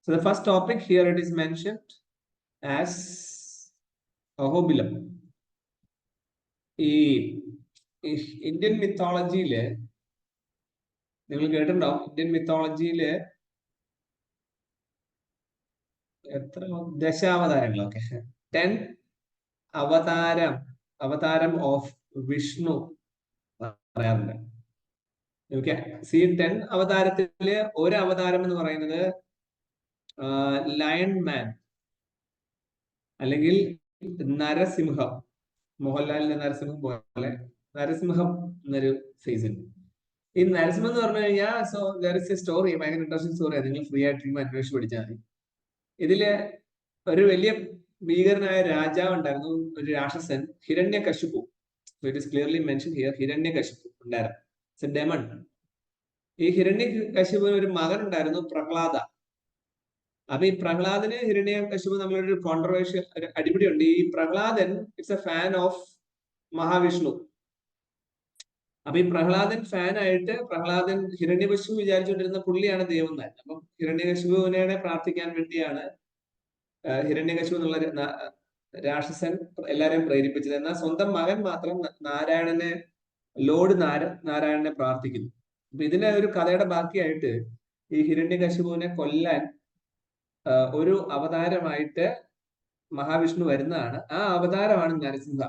So the first topic here it is mentioned as Ahobilam. ഈ Indian മിത്തോളജിയില് നിങ്ങൾ കേട്ടിട്ടുണ്ടാവും, Indian മിത്തോളജിയില് എത്ര ദശാവതാരങ്ങളൊക്കെ 10 അവതാരം ഓഫ് വിഷ്ണു പറയാറുണ്ട്. ഓക്കെ, സി 10 അവതാരത്തില് ഒരു അവതാരം എന്ന് പറയുന്നത് ലയൺ മാൻ അല്ലെങ്കിൽ നരസിംഹം, മോഹൻലാലിന്റെ നരസിംഹം പോലെ നരസിംഹം എന്നൊരു ഫേസ് ഉണ്ട്. ഈ നരസിംഹം എന്ന് പറഞ്ഞു കഴിഞ്ഞാൽ so there is A story, ഭയങ്കര ഇൻട്രസ്റ്റിംഗ് സ്റ്റോറിയാണ്. നിങ്ങൾ ഫ്രീ ആയിട്ടിരിക്കുമ്പോൾ അന്വേഷിച്ച് പഠിച്ചാൽ മതി. ഇതില് ഒരു വലിയ ഭീകരനായ രാജാവ് ഉണ്ടായിരുന്നു, ഒരു രാക്ഷസൻ, Hiranyakashipu. It is clearly mention here, Hiranyakashipu ഉണ്ടായിരുന്നു. It's a demon. ഈ ഹിരണ്യകശിപുവിന് ഒരു മകൻ ഉണ്ടായിരുന്നു, പ്രഹ്ലാദ. അപ്പൊ ഈ പ്രഹ്ലാദന് ഹിരണ്യകശിപു തമ്മിലൊരു കോൺട്രവേഴ്ഷ്യൽ അടിപിടി ഉണ്ട്. ഈ Prahladan it's a fan of Mahavishnu. അപ്പൊ ഈ പ്രഹ്ലാദൻ ഫാൻ ആയിട്ട് പ്രഹ്ലാദൻ ഹിരണ്യകശിപു വിചാരിച്ചുകൊണ്ടിരുന്ന പുള്ളിയാണ് ദൈവം തന്നെ. അപ്പം ഹിരണ്യകശിപുവിനെ പ്രാർത്ഥിക്കാൻ വേണ്ടിയാണ് ഹിരണ്യകശിപു എന്നുള്ള രാക്ഷസൻ എല്ലാരെയും പ്രേരിപ്പിച്ചത്. എന്നാൽ സ്വന്തം മകൻ മാത്രം നാരായണനെ, ലോർഡ് നാരായണനെ പ്രാർത്ഥിക്കുന്നു. അപ്പൊ ഇതിന്റെ ഒരു കഥയുടെ ബാക്കിയായിട്ട് ഈ ഹിരണ്യകശിപുവിനെ കൊല്ലാൻ ഒരു അവതാരമായിട്ട് മഹാവിഷ്ണു വരുന്നതാണ്. ആ അവതാരമാണ് നരസിംഹ.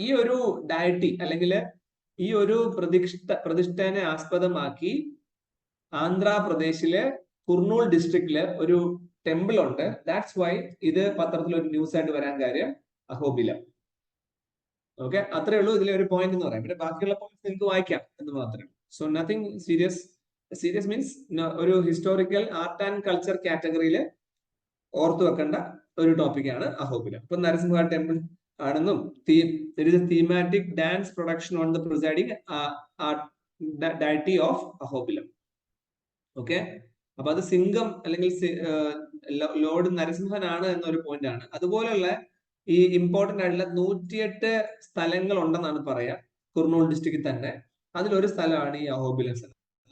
ഈ ഒരു ഡയറ്റി അല്ലെങ്കിൽ ഈ ഒരു പ്രതിഷ്ഠനെ ആസ്പദമാക്കി ആന്ധ്രാപ്രദേശിലെ കുർണൂൾ ഡിസ്ട്രിക്റ്റില് ഒരു ടെമ്പിൾ ഉണ്ട്. ദാറ്റ്സ് വൈ ഇത് പത്രത്തിൽ ഒരു ന്യൂസ് ആയിട്ട് വരാൻ കാര്യം അഹോബിലം. ഓക്കെ, അത്രേ ഉള്ളൂ ഇതിലെ ഒരു പോയിന്റ് എന്ന് പറയാം. പിന്നെ ബാക്കിയുള്ള പോയിന്റ് നിങ്ങൾക്ക് വായിക്കാം എന്ന് മാത്രമേ. So nothing serious. Serious means ഒരു ഹിസ്റ്റോറിക്കൽ ആർട്ട് ആൻഡ് കൾച്ചർ കാറ്റഗറിയിൽ ഓർത്തു വെക്കേണ്ട ഒരു ടോപ്പിക്കാണ് അഹോബിലം. ഇപ്പൊ നരസിംഹ ടെമ്പിൾ ആണെന്നും thematic dance production on the presiding deity of Ahobilam. Okay, അപ്പൊ അത് സിംഗം അല്ലെങ്കിൽ ലോർഡ് നരസിംഹനാണ് എന്നൊരു പോയിന്റ് ആണ്. അതുപോലെയുള്ള ഈ ഇമ്പോർട്ടന്റ് ആയിട്ടുള്ള 108 സ്ഥലങ്ങൾ ഉണ്ടെന്നാണ് പറയാ കുർണൂൾ ഡിസ്ട്രിക്റ്റിൽ തന്നെ. അതിലൊരു സ്ഥലമാണ് ഈ അഹോബിലം സ്ഥലം.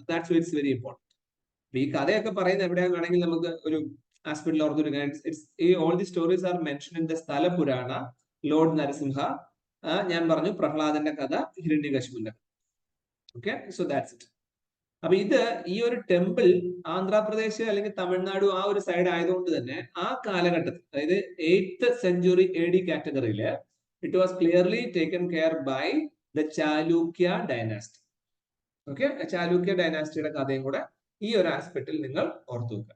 That's it's very important. ഈ കഥയൊക്കെ പറയുന്നത് എവിടെയാണെങ്കിൽ നമുക്ക് ഒരു ആസ്പെക്ടിൽ ഓർത്ത് all the stories are mention in the Sthala Purana lord Narasimha. ഞാൻ പറഞ്ഞു പ്രഹ്ലാദന്റെ കഥ, ഹിരണ്യകശിപുവിന്റെ. Okay, so that's it. അപ്പൊ ഇത് ഈ ഒരു ടെമ്പിൾ ആന്ധ്രാപ്രദേശ് അല്ലെങ്കിൽ തമിഴ്നാട് ആ ഒരു സൈഡ് ആയതുകൊണ്ട് തന്നെ ആ കാലഘട്ടത്തിൽ, അതായത് 8th century AD കാറ്റഗറിയില് it was clearly taken care by the Chalukya dynasty. Okay, Chalukya ഡൈനാസ്റ്റിയുടെ കഥയും കൂടെ ഈ ഒരു ആസ്പെക്റ്റിൽ നിങ്ങൾ ഓർത്തു വെക്കുക.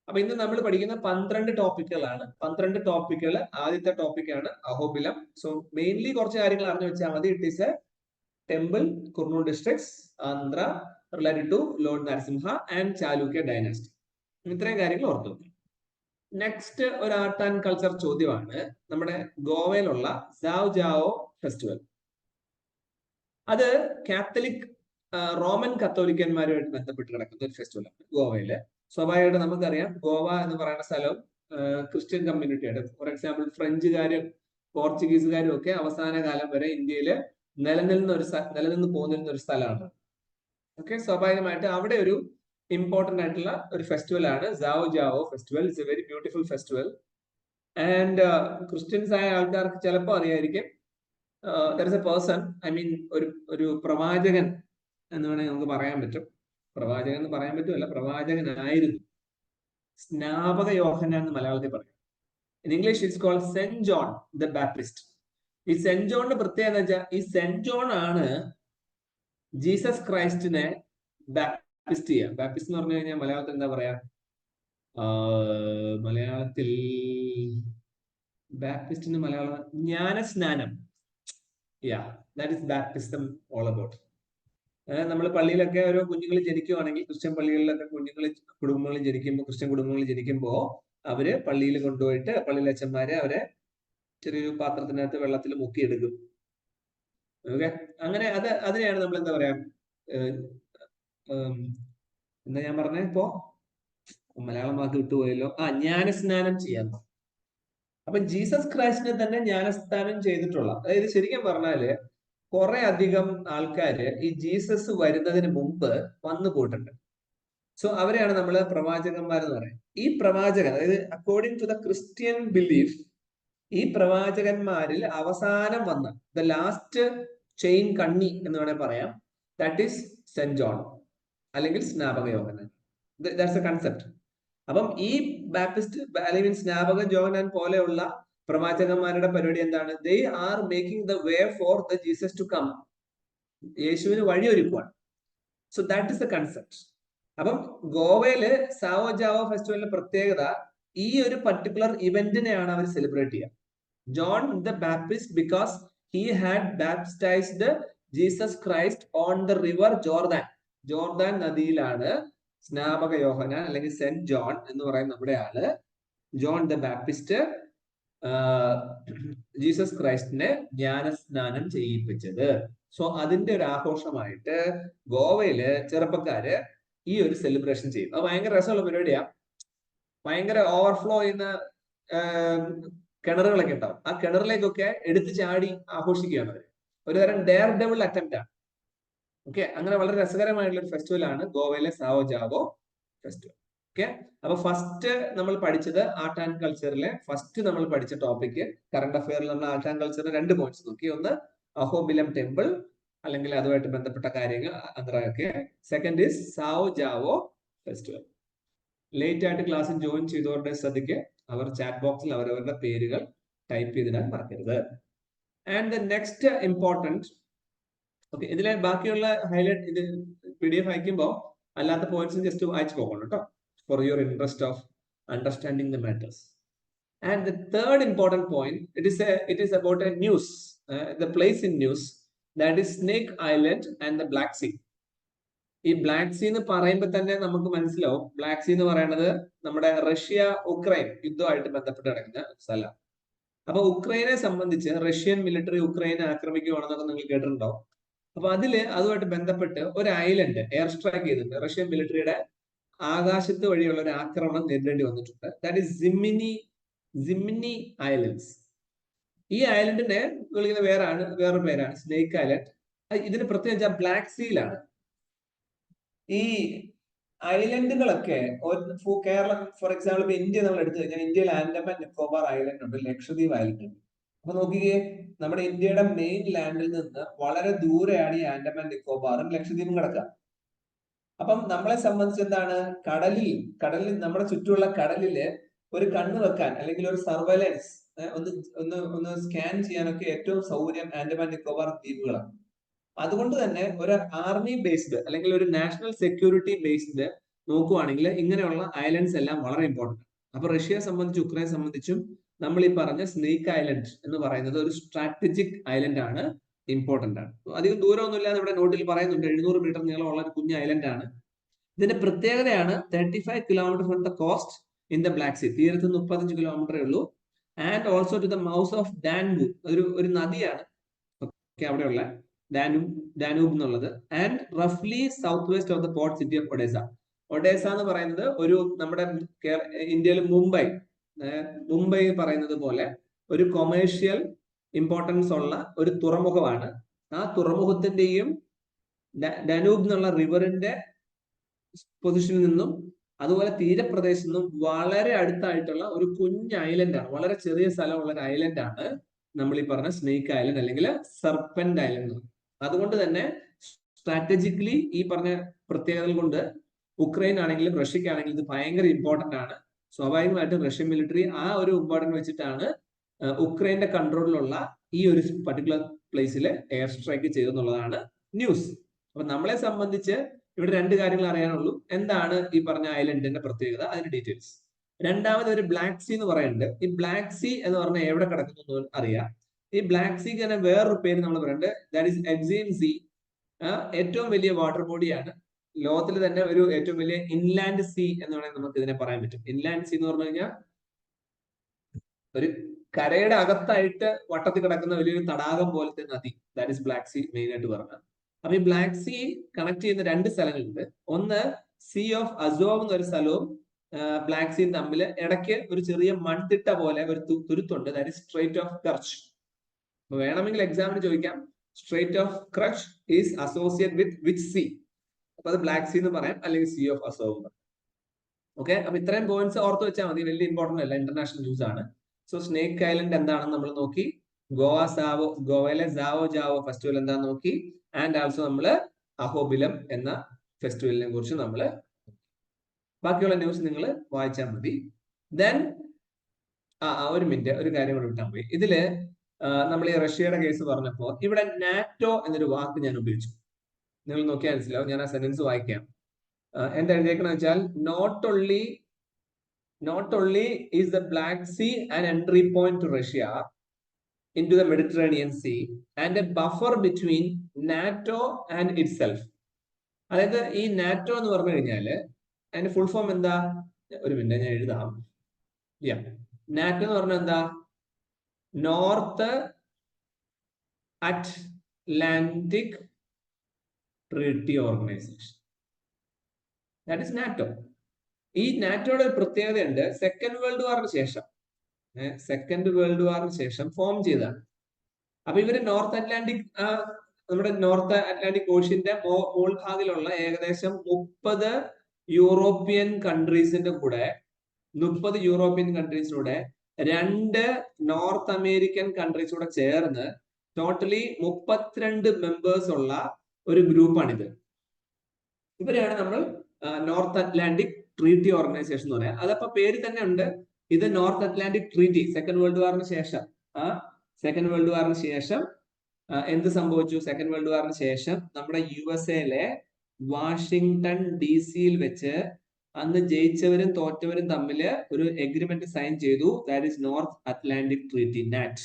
അപ്പൊ ഇന്ന് നമ്മൾ പഠിക്കുന്ന 12 ടോപ്പിക്കുകളാണ്. 12 ടോപ്പിക്കുകൾ. ആദ്യത്തെ ടോപ്പിക്കാണ് അഹോബിലം. സോ മെയിൻലി കുറച്ച് കാര്യങ്ങൾ അറിഞ്ഞു വെച്ചാൽ മതി. It is a temple, Kurnool districts, Andhra, related to lord Narasimha and Chalukya dynasty. ഇത്രയും കാര്യങ്ങൾ ഓർത്തു. നെക്സ്റ്റ് ഒരു ആർട്ട് ആൻഡ് കൾച്ചർ ചോദ്യമാണ് നമ്മുടെ ഗോവയിലുള്ള സാവ് ജാവോ ഫെസ്റ്റിവൽ. അത് കാത്തലിക് റോമൻ കത്തോലിക്കന്മാരുമായിട്ട് ബന്ധപ്പെട്ട് കിടക്കുന്ന ഒരു ഫെസ്റ്റിവലാണ് ഗോവയില്. സ്വാഭാവികമായിട്ട് നമുക്കറിയാം ഗോവ എന്ന് പറയുന്ന സ്ഥലം ക്രിസ്ത്യൻ കമ്മ്യൂണിറ്റിയാണ്. ഫോർ എക്സാമ്പിൾ ഫ്രഞ്ചുകാരും പോർച്ചുഗീസുകാരും ഒക്കെ അവസാന കാലം വരെ ഇന്ത്യയിൽ നിലനിന്ന് പോന്നിരുന്ന ഒരു സ്ഥലമാണ്. ഓക്കെ, സ്വാഭാവികമായിട്ട് അവിടെ ഒരു ഇമ്പോർട്ടന്റ് ആയിട്ടുള്ള ഒരു ഫെസ്റ്റിവൽ ആണ് Sao Joao festival. It's a very beautiful festival. And Christians ആയ ആൾക്കാർക്ക് ചിലപ്പോൾ അറിയായിരിക്കും, there is a person, I mean ഒരു പ്രവാചകൻ എന്ന് വേണമെങ്കിൽ നമുക്ക് പറയാൻ പറ്റും. പ്രവാചകൻ എന്ന് പറയാൻ പറ്റുമല്ല, പ്രവാചകനായിരുന്നു. സ്നാപക യോഹന്നാൻ എന്ന് മലയാളത്തിൽ പറയും. In English it's called Saint John the Baptist. ഈ സെന്റ് ജോണിന്റെ പ്രത്യേകത എന്ന് വെച്ചാൽ ഈ സെന്റ് ജോൺ ആണ് ജീസസ് ക്രൈസ്റ്റിനെ ബാപ്റ്റിസ്റ്റ് ചെയ്യുക. ബാപ്റ്റിസ്റ്റ് എന്ന് പറഞ്ഞു കഴിഞ്ഞാൽ മലയാളത്തിൽ എന്താ പറയാ? മലയാളത്തിൽ ബാപ്റ്റിസ്റ്റിന് മലയാളം ജ്ഞാനസ്നാനം. That is baptism all about. നമ്മൾ പള്ളിയിലൊക്കെ ഓരോ കുഞ്ഞുങ്ങൾ ജനിക്കുവാണെങ്കിൽ, ക്രിസ്ത്യൻ പള്ളികളിലൊക്കെ കുടുംബങ്ങളിൽ ജനിക്കുമ്പോൾ, ക്രിസ്ത്യൻ കുടുംബങ്ങളിൽ ജനിക്കുമ്പോൾ അവര് പള്ളിയിൽ കൊണ്ടുപോയിട്ട് പള്ളിയിലെ അച്ഛന്മാരെ അവരെ ചെറിയൊരു പാത്രത്തിനകത്ത് വെള്ളത്തിൽ മുക്കിയെടുക്കും. ഓക്കെ, അങ്ങനെ അതിനെയാണ് നമ്മൾ എന്താ പറയാ, എന്താ ഞാൻ പറഞ്ഞ ഇപ്പോ മലയാളം വാക്ക് വിട്ടുപോയല്ലോ. ജ്ഞാനസ്നാനം ചെയ്യാൻ. അപ്പൊ ജീസസ് ക്രൈസ്റ്റിനെ തന്നെ ജ്ഞാനസ്നാനം ചെയ്തിട്ടുള്ള, അതായത് ശരിക്കും പറഞ്ഞാല് കുറെ അധികം ആൾക്കാര് ഈ ജീസസ് വരുന്നതിന് മുമ്പ് വന്നു പോയിട്ടുണ്ട്. സോ അവരെയാണ് നമ്മൾ പ്രവാചകന്മാരെന്ന് പറയുന്നത്. ഈ പ്രവാചകൻ, അതായത് according to the Christian belief, ഈ പ്രവാചകന്മാരിൽ അവസാനം വന്ന ദ ലാസ്റ്റ് ചെയിൻ കണ്ണി എന്ന് വേണമെങ്കിൽ പറയാം, ദാറ്റ് ഈസ് സെന്റ് ജോൺ അല്ലെങ്കിൽ സ്നാപക യോഹന്നാൻ. That's A concept. അപ്പം ഈ ബാപ്റ്റിസ്റ്റ് അല്ലെങ്കിൽ സ്നാപക യോഹന്നാൻ പോലെയുള്ള പ്രവാചകന്മാരുടെ പരിപാടി എന്താണ്? They are making the way for the Jesus to come. യേശുവിന് വഴിയൊരുക്കുവാണ്. So that is the concept. അപ്പം ഗോവയില് സാവോ ജാവോ ഫെസ്റ്റിവലിന്റെ പ്രത്യേകത ഈ ഒരു പർട്ടിക്കുലർ ഇവന്റിനെയാണ് അവർ സെലിബ്രേറ്റ് ചെയ്യുക. John the Baptist because he had baptised Jesus Christ on the river Jordan. Jordan നദിയിലാണ് സ്നാപക യോഹന്നാൻ അല്ലെങ്കിൽ സെന്റ് ജോൺ എന്ന് പറയുന്ന നമ്മുടെ ആള് ജോൺ ദ ബാപ്റ്റിസ്റ്റ് ജീസസ് ക്രൈസ്റ്റിനെ ജ്ഞാനസ്നാനം ചെയ്യിപ്പിച്ചത്. സോ അതിന്റെ ഒരു ആഘോഷമായിട്ട് ഗോവയില് ചെറുപ്പക്കാര് ഈ ഒരു സെലിബ്രേഷൻ ചെയ്യും. അത് ഭയങ്കര രസമുള്ള പരിപാടിയാ. ഭയങ്കര ഓവർഫ്ലോ ചെയ്യുന്ന കിണറുകളൊക്കെ ഉണ്ടാവും. ആ കിണറിലേക്കൊക്കെ എടുത്തു ചാടി ആഘോഷിക്കുകയാണ് അവർ. ഒരു തരം ഡെയർ ഡെവിൾ അറ്റംപ്റ്റ് ആണ്. ഓക്കെ, അങ്ങനെ വളരെ രസകരമായിട്ടുള്ള ഒരു ഫെസ്റ്റിവൽ ആണ് ഗോവയിലെ സാവോ ജാവോ ഫെസ്റ്റിവൽ. ഓക്കെ, അപ്പൊ ഫസ്റ്റ് നമ്മൾ പഠിച്ചത് ആർട്ട് ആൻഡ് കൾച്ചറിലെ ഫസ്റ്റ് നമ്മൾ പഠിച്ച ടോപ്പിക്, കറണ്ട് അഫെയറിൽ നമ്മൾ ആർട്ട് ആൻഡ് കൾച്ചറിന്റെ 2 പോയിന്റ്സ് നോക്കി. ഒന്ന് അഹോബിലം ടെമ്പിൾ അല്ലെങ്കിൽ അതുമായിട്ട് ബന്ധപ്പെട്ട കാര്യങ്ങൾ അങ്ങനെയൊക്കെ. Second is Sao Joao festival. Late ആയിട്ട് ക്ലാസ്സിൽ ജോയിൻ ചെയ്തവരുടെ ശ്രദ്ധിക്ക്, അവർ ചാറ്റ് ബോക്സിൽ അവരവരുടെ പേരുകൾ ടൈപ്പ് ചെയ്തിടാൻ മറക്കരുത്. And the next important, okay, ഇതിലെ ബാക്കിയുള്ള ഹൈലൈറ്റ് ഇത് PDF അയക്കുമ്പോൾ അല്ലാത്ത പോയിന്റ്സ് ജസ്റ്റ് വായിച്ചു പോകണം കേട്ടോ, for your interest of understanding the matters. And the third important point, it is about a news, the place in news, that is Snake Island and the Black Sea. ഈ Black Sea എന്ന് പറയുമ്പോൾ തന്നെ നമുക്ക് മനസ്സിലാവും, black Sea എന്ന് പറയുന്നത് നമ്മുടെ Russia Ukraine യുദ്ധമായിട്ട് ബന്ധപ്പെട്ട് കിടക്കുന്ന സ്ഥലം. അപ്പൊ ഉക്രൈനെ സംബന്ധിച്ച് റഷ്യൻ മിലിറ്ററി ഉക്രൈനെ ആക്രമിക്കുകയാണെന്നൊക്കെ നിങ്ങൾ കേട്ടിട്ടുണ്ടാവും. അപ്പൊ അതുമായിട്ട് ബന്ധപ്പെട്ട് ഒരു ഐലൻഡ് എയർ സ്ട്രൈക്ക് ചെയ്തിട്ടുണ്ട്. റഷ്യൻ മിലിറ്ററിയുടെ ആകാശത്ത് വഴിയുള്ള ഒരു ആക്രമണം നേരിടേണ്ടി വന്നിട്ടുണ്ട്. That is Zmiinyi islands. ഈ ഐലൻഡിനെ വിളിക്കുന്ന വേറൊരു പേരാണ് സ്നേക്ക് ഐലൻഡ്. ഇതിന് പ്രത്യേകിച്ച് ബ്ലാക്ക് സീലാണ്. ഈ ഐലൻഡുകളൊക്കെ കേരളം, ഫോർ എക്സാമ്പിൾ ഇപ്പൊ ഇന്ത്യ നമ്മൾ എടുത്തു കഴിഞ്ഞാൽ ഇന്ത്യയിൽ ആൻഡമാൻ നിക്കോബാർ ഐലൻഡ് ഉണ്ട്, ലക്ഷദ്വീപ് ഐലൻഡ് ഉണ്ട്. അപ്പൊ നോക്കിക്കേ, നമ്മുടെ ഇന്ത്യയുടെ മെയിൻ ലാൻഡിൽ നിന്ന് വളരെ ദൂരെയാണ് ഈ ആൻഡമാൻ നിക്കോബാറും ലക്ഷദ്വീപും കിടക്കുക. അപ്പം നമ്മളെ സംബന്ധിച്ച് എന്താണ്, കടലിൽ നമ്മുടെ ചുറ്റുമുള്ള കടലില് ഒരു കണ്ണ് വെക്കാൻ അല്ലെങ്കിൽ ഒരു സർവൈലൻസ് ഒന്ന് സ്കാൻ ചെയ്യാനൊക്കെ ഏറ്റവും സൗകര്യം ആൻഡമാൻ നിക്കോബാർ ദ്വീപുകളാണ്. അതുകൊണ്ട് തന്നെ ഒരു ആർമി ബേസ്ഡ് അല്ലെങ്കിൽ ഒരു നാഷണൽ സെക്യൂരിറ്റി ബേസ്ഡ് നോക്കുവാണെങ്കിൽ ഇങ്ങനെയുള്ള ഐലൻഡ്സ് എല്ലാം വളരെ ഇമ്പോർട്ടന്റ്. അപ്പൊ റഷ്യയെ സംബന്ധിച്ചും ഉക്രൈനെ സംബന്ധിച്ചും നമ്മൾ ഈ പറഞ്ഞ സ്നേക്ക് ഐലൻഡ് എന്ന് പറയുന്നത് ഒരു സ്ട്രാറ്റജിക് ഐലൻഡ് ആണ്, ഇമ്പോർട്ടന്റ് ആണ്. അധികം ദൂരമൊന്നുമില്ലാതെ ഇവിടെ നോട്ടിൽ പറയുന്നുണ്ട്, 700 മീറ്റർ നീളമുള്ള ഒരു കുഞ്ഞു ഐലൻഡ് ആണ്. ഇതിന്റെ പ്രത്യേകതയാണ് 35 kilometre from the coast in the Black Sea. തീരത്ത് 35 കിലോമീറ്ററേ ഉള്ളൂ. And also to the mouth of Danube, ഒരു നദിയാണ് അവിടെയുള്ള ഡാനൂബ് എന്നുള്ളത്. ആൻഡ് റഫ്ലി south west of the port city of Odesa. Odesa എന്ന് പറയുന്നത് ഒരു നമ്മുടെ ഇന്ത്യയിൽ മുംബൈ പറയുന്നത് പോലെ ഒരു കൊമേഴ്ഷ്യൽ ഇമ്പോർട്ടൻസ് ഉള്ള ഒരു തുറമുഖമാണ്. ആ തുറമുഖത്തിന്റെയും ഡാനൂബ് എന്നുള്ള റിവറിന്റെ പൊസിഷനിൽ നിന്നും അതുപോലെ തീരപ്രദേശത്തു നിന്നും വളരെ അടുത്തായിട്ടുള്ള ഒരു കുഞ്ഞ് ഐലൻഡാണ്, വളരെ ചെറിയ സ്ഥലമുള്ള ഒരു ഐലൻഡാണ് നമ്മൾ ഈ പറഞ്ഞ സ്നേക്ക് ഐലൻഡ് അല്ലെങ്കിൽ സർപ്പന്റ് ഐലൻഡ്. അതുകൊണ്ട് തന്നെ സ്ട്രാറ്റജിക്കലി ഈ പറഞ്ഞ പ്രത്യേകതകൾ കൊണ്ട് ഉക്രൈൻ ആണെങ്കിലും റഷ്യക്കാണെങ്കിലും ഇത് ഭയങ്കര ഇമ്പോർട്ടന്റ് ആണ്. സ്വാഭാവികമായിട്ടും റഷ്യൻ മിലിറ്ററി ആ ഒരു ഇമ്പോർട്ടൻറ്റ് വെച്ചിട്ടാണ് ഉക്രൈന്റെ കൺട്രോളിലുള്ള ഈ ഒരു പർട്ടിക്കുലർ പ്ലേസിൽ എയർ സ്ട്രൈക്ക് ചെയ്തെന്നുള്ളതാണ് ന്യൂസ്. അപ്പൊ നമ്മളെ സംബന്ധിച്ച് ഇവിടെ 2 കാര്യങ്ങൾ അറിയാനുള്ളൂ. എന്താണ് ഈ പറഞ്ഞ ഐലൻഡിന്റെ പ്രത്യേകത, അതിന്റെ ഡീറ്റെയിൽസ്. രണ്ടാമത് ഒരു ബ്ലാക്ക് സീ എന്ന് പറയുന്നുണ്ട്. ഈ ബ്ലാക്ക് സീ എന്ന് പറഞ്ഞാൽ എവിടെ കിടക്കുന്നു അറിയാം. ഈ ബ്ലാക്ക് സീക്ക് തന്നെ വേറൊരു പേര് നമ്മൾ പറയുന്നുണ്ട്, ദാറ്റ് ഈസ് എഗ്സീൻ സീ. ഏറ്റവും വലിയ വാട്ടർ ബോഡിയാണ് ലോകത്തിൽ തന്നെ, ഒരു ഏറ്റവും വലിയ ഇൻലാൻഡ് സീ എന്ന് വേണമെങ്കിൽ നമുക്ക് ഇതിനെ പറയാൻ പറ്റും. ഇൻലാൻഡ് സീ എന്ന് പറഞ്ഞു കഴിഞ്ഞാൽ ഒരു കരയുടെ അകത്തായിട്ട് വട്ടത്തിൽ കിടക്കുന്ന വലിയൊരു തടാകം പോലത്തെ നദി, that is Black Sea main ആയിട്ട് പറഞ്ഞത്. അപ്പൊ ഈ ബ്ലാക്ക് സീ കണക്ട് ചെയ്യുന്ന 2 സ്ഥലങ്ങളുണ്ട്. ഒന്ന് സീ ഓഫ് അസോവ് എന്നൊരു സ്ഥലവും ബ്ലാക്ക് സീ തമ്മിൽ ഇടയ്ക്ക് ഒരു ചെറിയ മൺതിട്ട പോലെ ഒരു തുരുത്തുണ്ട്, that is strait of Kerch. അപ്പൊ വേണമെങ്കിൽ എക്സാമിന് ചോദിക്കാം, strait of Kerch is associate with which sea? അപ്പൊ അത് ബ്ലാക്ക് സീ എന്ന് പറയാം, അല്ലെങ്കിൽ സീ ഓഫ് അസോവ് എന്ന് പറയാം. ഓക്കെ, അപ്പൊ ഇത്രയും പോയിന്റ്സ് ഓർത്ത് വെച്ചാൽ മതി, വലിയ ഇമ്പോർട്ടന്റ് അല്ല, ഇന്റർനാഷണൽ ന്യൂസ് ആണ്. സോ സ്നേക്ക് ഐലൻഡ് എന്താണെന്ന് നമ്മൾ നോക്കി, ഗോവയിലെ സാവോ ജാവോ ഫെസ്റ്റിവൽ എന്താണെന്ന് നോക്കി, ആൻഡ് ആൾസോ നമ്മൾ അഹോബിലം എന്ന ഫെസ്റ്റിവലിനെ കുറിച്ച് നമ്മൾ, ബാക്കിയുള്ള ന്യൂസ് നിങ്ങൾ വായിച്ചാൽ മതി. ദെൻ ഒരു മിനിറ്റ്, ഒരു കാര്യം കൂടെ വിട്ടാൽ പോയി. ഇതില് നമ്മൾ ഈ റഷ്യയുടെ കേസ് പറഞ്ഞപ്പോൾ ഇവിടെ നാറ്റോ എന്നൊരു വാക്ക് ഞാൻ ഉപയോഗിച്ചു. നിങ്ങൾ നോക്കിയാൽ മനസ്സിലാവും. ഞാൻ ആ സെന്റൻസ് വായിക്കാം. എന്താ എഴുതിയേക്കണെന്ന് വെച്ചാൽ, not only is the Black Sea an entry point to Russia into the Mediterranean Sea and a buffer between NATO and itself. അതായത് ഈ നാറ്റോ എന്ന് പറഞ്ഞു കഴിഞ്ഞാല് അതിന്റെ ഫുൾ ഫോം എന്താ? ഒരു മിനിറ്റ് ഞാൻ എഴുതാം. നാറ്റോ എന്ന് പറഞ്ഞാൽ എന്താ? North Atlantic Treaty organisation. That is NATO. ഈ നാറ്റോയുടെ ഒരു പ്രത്യേകതയുണ്ട്. സെക്കൻഡ് വേൾഡ് വാറിന് ശേഷം ഫോം ചെയ്തതാണ്. അപ്പൊ ഇവര് നോർത്ത് അറ്റ്ലാന്റിക്, നമ്മുടെ നോർത്ത് അറ്റ്ലാന്റിക് ഓഷ്യന്റെ മുകൾഭാഗത്തിലുള്ള ഏകദേശം 30 യൂറോപ്യൻ കൺട്രീസിന്റെ കൂടെ 2 നോർത്ത് അമേരിക്കൻ കൺട്രീസ് കൂടെ ചേർന്ന് ടോട്ടലി 32 മെമ്പേഴ്സ് ഉള്ള ഒരു ഗ്രൂപ്പാണിത്. ഇവരെയാണ് നമ്മൾ നോർത്ത് അറ്റ്ലാന്റിക് ട്രീറ്റി ഓർഗനൈസേഷൻ എന്ന് പറയാം. അതപ്പോ പേര് തന്നെ ഉണ്ട്. ഇത് North Atlantic Treaty Second World വാറിന് ശേഷം എന്ത് സംഭവിച്ചു? സെക്കൻഡ് വേൾഡ് വാറിന് ശേഷം നമ്മുടെ USA വാഷിംഗ്ടൺ DC-യിൽ വെച്ച് അന്ന് ജയിച്ചവരും തോറ്റവരും തമ്മിൽ ഒരു എഗ്രിമെന്റ് സൈൻ ചെയ്തു. That is North Atlantic Treaty, NATO.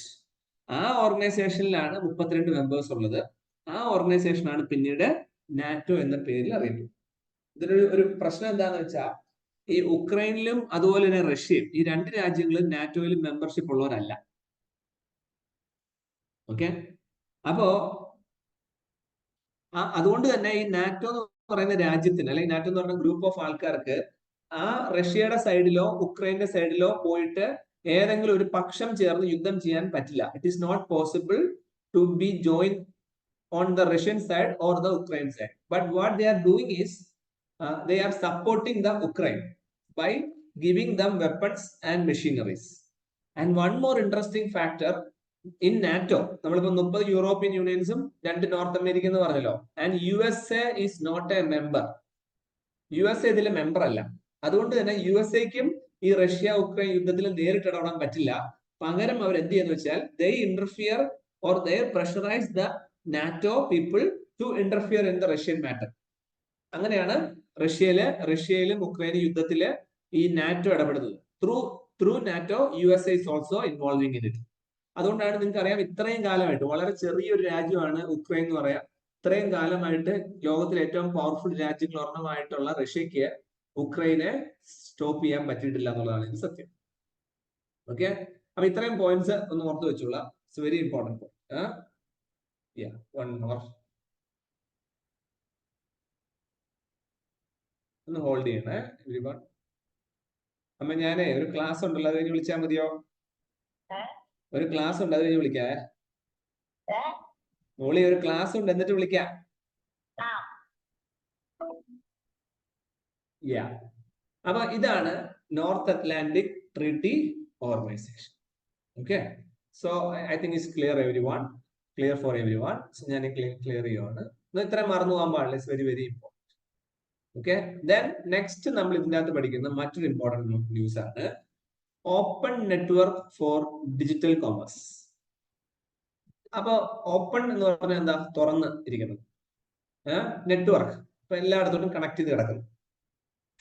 ആ ഓർഗനൈസേഷനിലാണ് 32 മെമ്പേഴ്സ് ഉള്ളത്. ആ ഓർഗനൈസേഷനാണ് പിന്നീട് നാറ്റോ എന്ന പേരിൽ അറിയപ്പെടുന്നത്. ഇതിനൊരു പ്രശ്നം എന്താണെന്ന് വെച്ചാൽ, ഈ ഉക്രൈനിലും അതുപോലെ തന്നെ റഷ്യയും, ഈ 2 രാജ്യങ്ങളും നാറ്റോയിൽ മെമ്പർഷിപ്പ് ഉള്ളവരല്ല. ഓക്കെ, അപ്പോ അതുകൊണ്ട് തന്നെ ഈ നാറ്റോ എന്ന് പറയുന്ന രാജ്യത്തിന്, അല്ലെങ്കിൽ നാറ്റോ എന്ന് പറയുന്ന ഗ്രൂപ്പ് ഓഫ് ആൾക്കാർക്ക് ആ റഷ്യയുടെ സൈഡിലോ ഉക്രൈന്റെ സൈഡിലോ പോയിട്ട് ഏതെങ്കിലും ഒരു പക്ഷം ചേർന്ന് യുദ്ധം ചെയ്യാൻ പറ്റില്ല. It is not possible to be join on the Russian side or the Ukraine side. But what they are doing is they are supporting the Ukraine by giving them weapons and machineries. And one more interesting factor in NATO, നമ്മളിപ്പോ 30 European യൂണിയൻസും 2 north America എന്ന് പറഞ്ഞല്ലോ, and USA is not a member. USA ഇതിലെ member അല്ല. അതുകൊണ്ട് തന്നെ USAക്കും ഈ Russia Ukraine യുദ്ധത്തിൽ നേരിട്ട് ഇടപെടാൻ പറ്റില്ല. പകരം അവർ എന്ത് ചെയ്യുന്നു വെച്ചാൽ, they interfere or they pressurize the NATO people to interfere in the Russian matter. അങ്ങനെയാണ് റഷ്യയിലും ഉക്രൈനും യുദ്ധത്തില് ഈ നാറ്റോ ഇടപെടുന്നത്. Through NATO USA is also involving in it. അതുകൊണ്ടാണ് നിങ്ങൾക്ക് അറിയാം, ഇത്രയും കാലമായിട്ട് വളരെ ചെറിയൊരു രാജ്യമാണ് ഉക്രൈൻ എന്ന് പറയാം. ഇത്രയും കാലമായിട്ട് ലോകത്തിലെ ഏറ്റവും പവർഫുൾ രാജ്യങ്ങൾ ഒരെണ്ണമായിട്ടുള്ള റഷ്യക്ക് ഉക്രൈനെ സ്റ്റോപ്പ് ചെയ്യാൻ പറ്റിയിട്ടില്ല എന്നുള്ളതാണ് ഇത് സത്യം. ഓക്കെ, അപ്പൊ ഇത്രയും പോയിന്റ്സ് ഒന്ന് ഓർത്ത് വെച്ചോളാം. It's very important point. One more, ഒന്ന് ഹോൾഡ് ചെയ്യണേ എവരിവൺ. അമ്മ ഞാനേ ഒരു ക്ലാസ് ഉണ്ടല്ലോ, അത് കഴിഞ്ഞ് വിളിച്ചാൽ മതിയോ? ഒരു ക്ലാസ് ഉണ്ട്, അത് കഴിഞ്ഞ് വിളിക്കാ. മോളി ഒരു ക്ലാസ് ഉണ്ട്, എന്നിട്ട് വിളിക്കാം. അപ്പൊ ഇതാണ് north Atlantic Treaty organisation. Okay, so I think it's clear for every one. ഞാൻ ക്ലിയർ ചെയ്യുവാണ്. ഇത്രയും മറന്നു പോകാൻ പാടില്ല. It's very very important. Okay, then next നമ്മൾ ഇതിൻ്റെ അകത്ത് പഠിക്കുന്ന മറ്റൊരു ഇമ്പോർട്ടന്റ് ന്യൂസ് ആണ് open network four digital commerce. അപ്പൊ ഓപ്പൺ എന്ന് പറഞ്ഞാൽ എന്താ? തുറന്ന് ഇരിക്കുന്നത് നെറ്റ്വർക്ക്, ഇപ്പൊ എല്ലായിടത്തോട്ടും കണക്ട് ചെയ്ത് കിടക്കുന്നു.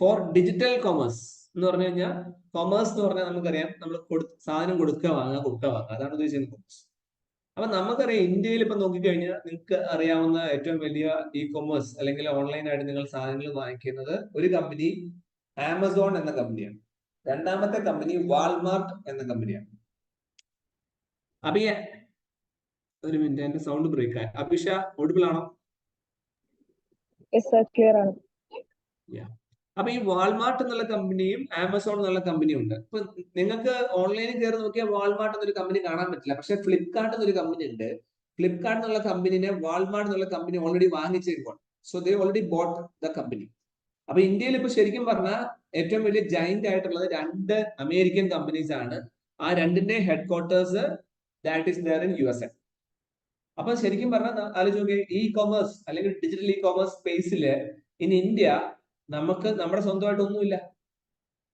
ഫോർ ഡിജിറ്റൽ കോമേഴ്സ് എന്ന് പറഞ്ഞു കഴിഞ്ഞാൽ, കൊമേഴ്സ് എന്ന് പറഞ്ഞാൽ നമുക്കറിയാം, നമ്മൾ സാധനം കൊടുക്കുക വാങ്ങുക, അതാണ് ഉദ്ദേശിക്കുന്നത് കൊമേഴ്സ്. അപ്പൊ നമുക്കറിയാം, ഇന്ത്യയിൽ ഇപ്പൊ നോക്കിക്കഴിഞ്ഞാൽ നിങ്ങൾക്ക് അറിയാവുന്ന ഏറ്റവും വലിയ ഇ കൊമേഴ്സ് അല്ലെങ്കിൽ ഓൺലൈനായിട്ട് നിങ്ങൾ സാധനങ്ങൾ വാങ്ങിക്കുന്നത് ഒരു കമ്പനി ആമസോൺ എന്ന കമ്പനിയാണ്. രണ്ടാമത്തെ കമ്പനി വാൾമാർട്ട് എന്ന കമ്പനിയാണ്. അപ്പൊ ഒരു മിനിറ്റ്, എന്റെ സൗണ്ട് ബ്രേക്ക് ആയി. അഭിഷ ഓഡിബിൾ ആണോ? അപ്പൊ ഈ വാൾമാർട്ട് എന്നുള്ള കമ്പനിയും ആമസോൺ എന്നുള്ള കമ്പനിയും ഉണ്ട്. ഇപ്പൊ നിങ്ങൾക്ക് ഓൺലൈനിൽ കയറി നോക്കിയാൽ വാൾമാർട്ട് എന്നൊരു കമ്പനി കാണാൻ പറ്റില്ല. പക്ഷെ ഫ്ലിപ്കാർട്ട് എന്നൊരു കമ്പനി ഉണ്ട്. ഫ്ലിപ്കാർട്ട് എന്നുള്ള കമ്പനിനെ വാൾമാർട്ട് എന്നുള്ള കമ്പനി ഓൾറെഡി വാങ്ങിച്ചേക്കുവാണ്. So they already bought the company. അപ്പൊ ഇന്ത്യയിൽ ഇപ്പൊ ശരിക്കും പറഞ്ഞാൽ ഏറ്റവും വലിയ ജൈന്റ് ആയിട്ടുള്ളത് 2 അമേരിക്കൻ കമ്പനീസ് ആണ്. ആ രണ്ടിന്റെ headquarters that is there in USA. അപ്പൊ ശരിക്കും പറഞ്ഞാൽ ആലോചിച്ച് ഇ കൊമേഴ്സ് അല്ലെങ്കിൽ ഡിജിറ്റൽ ഇ കൊമേഴ്സ് സ്പേസില് ഇൻ ഇന്ത്യ നമുക്ക് നമ്മുടെ സ്വന്തമായിട്ടൊന്നുമില്ല.